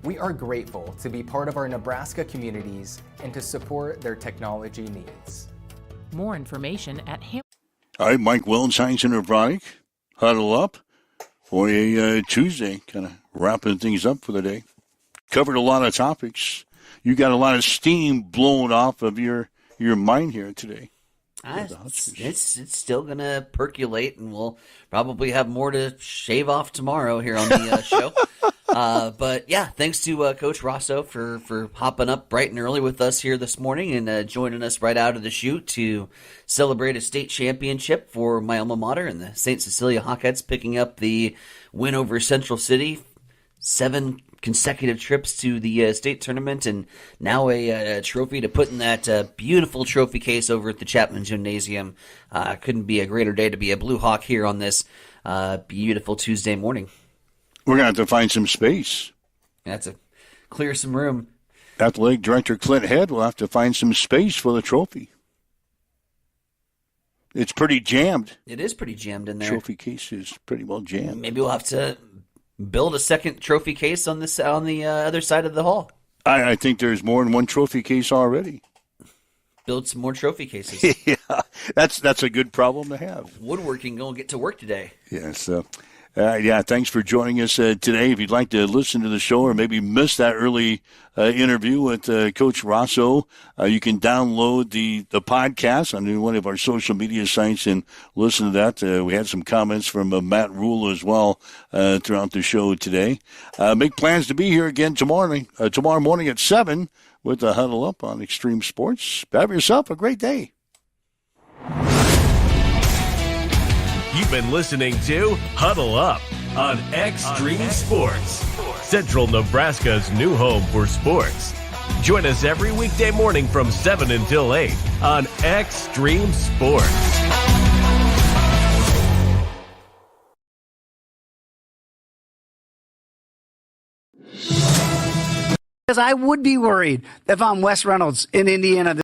We are grateful to be part of our Nebraska communities and to support their technology needs.
More information at
All right, Mike Wells, Heinzen Product, huddle up for a Tuesday, kind of wrapping things up for the day. Covered a lot of topics. You got a lot of steam blown off of your mind here today.
It's still going to percolate, and we'll probably have more to shave off tomorrow here on the show. But, yeah, thanks to Coach Rosso for hopping up bright and early with us here this morning and joining us right out of the chute to celebrate a state championship for my alma mater and the St. Cecilia Hawkettes picking up the win over Central City. 7 consecutive trips to the state tournament, and now a trophy to put in that beautiful trophy case over at the Chapman Gymnasium. Couldn't be a greater day to be a Blue Hawk here on this beautiful Tuesday morning.
We're going to have to find some space.
That's to clear some room.
Athletic Director Clint Head will have to find some space for the trophy. It's pretty jammed.
It is pretty jammed in there.
Trophy case is pretty well jammed.
Maybe we'll have to build a second trophy case on the other side of the hall.
I think there's more than one trophy case already.
Build some more trophy cases.
Yeah, that's a good problem to have.
Woodworking going to get to work today.
Yes. Thanks for joining us today. If you'd like to listen to the show or maybe miss that early interview with Coach Rosso, you can download the podcast on one of our social media sites and listen to that. We had some comments from Matt Rule as well throughout the show today. Make plans to be here again tomorrow morning at 7 with the Huddle Up on Extreme Sports. Have yourself a great day.
You've been listening to Huddle Up on Extreme Sports, Central Nebraska's new home for sports. Join us every weekday morning from 7 until 8 on Extreme Sports.
Because I would be worried if I'm Wes Reynolds in Indiana.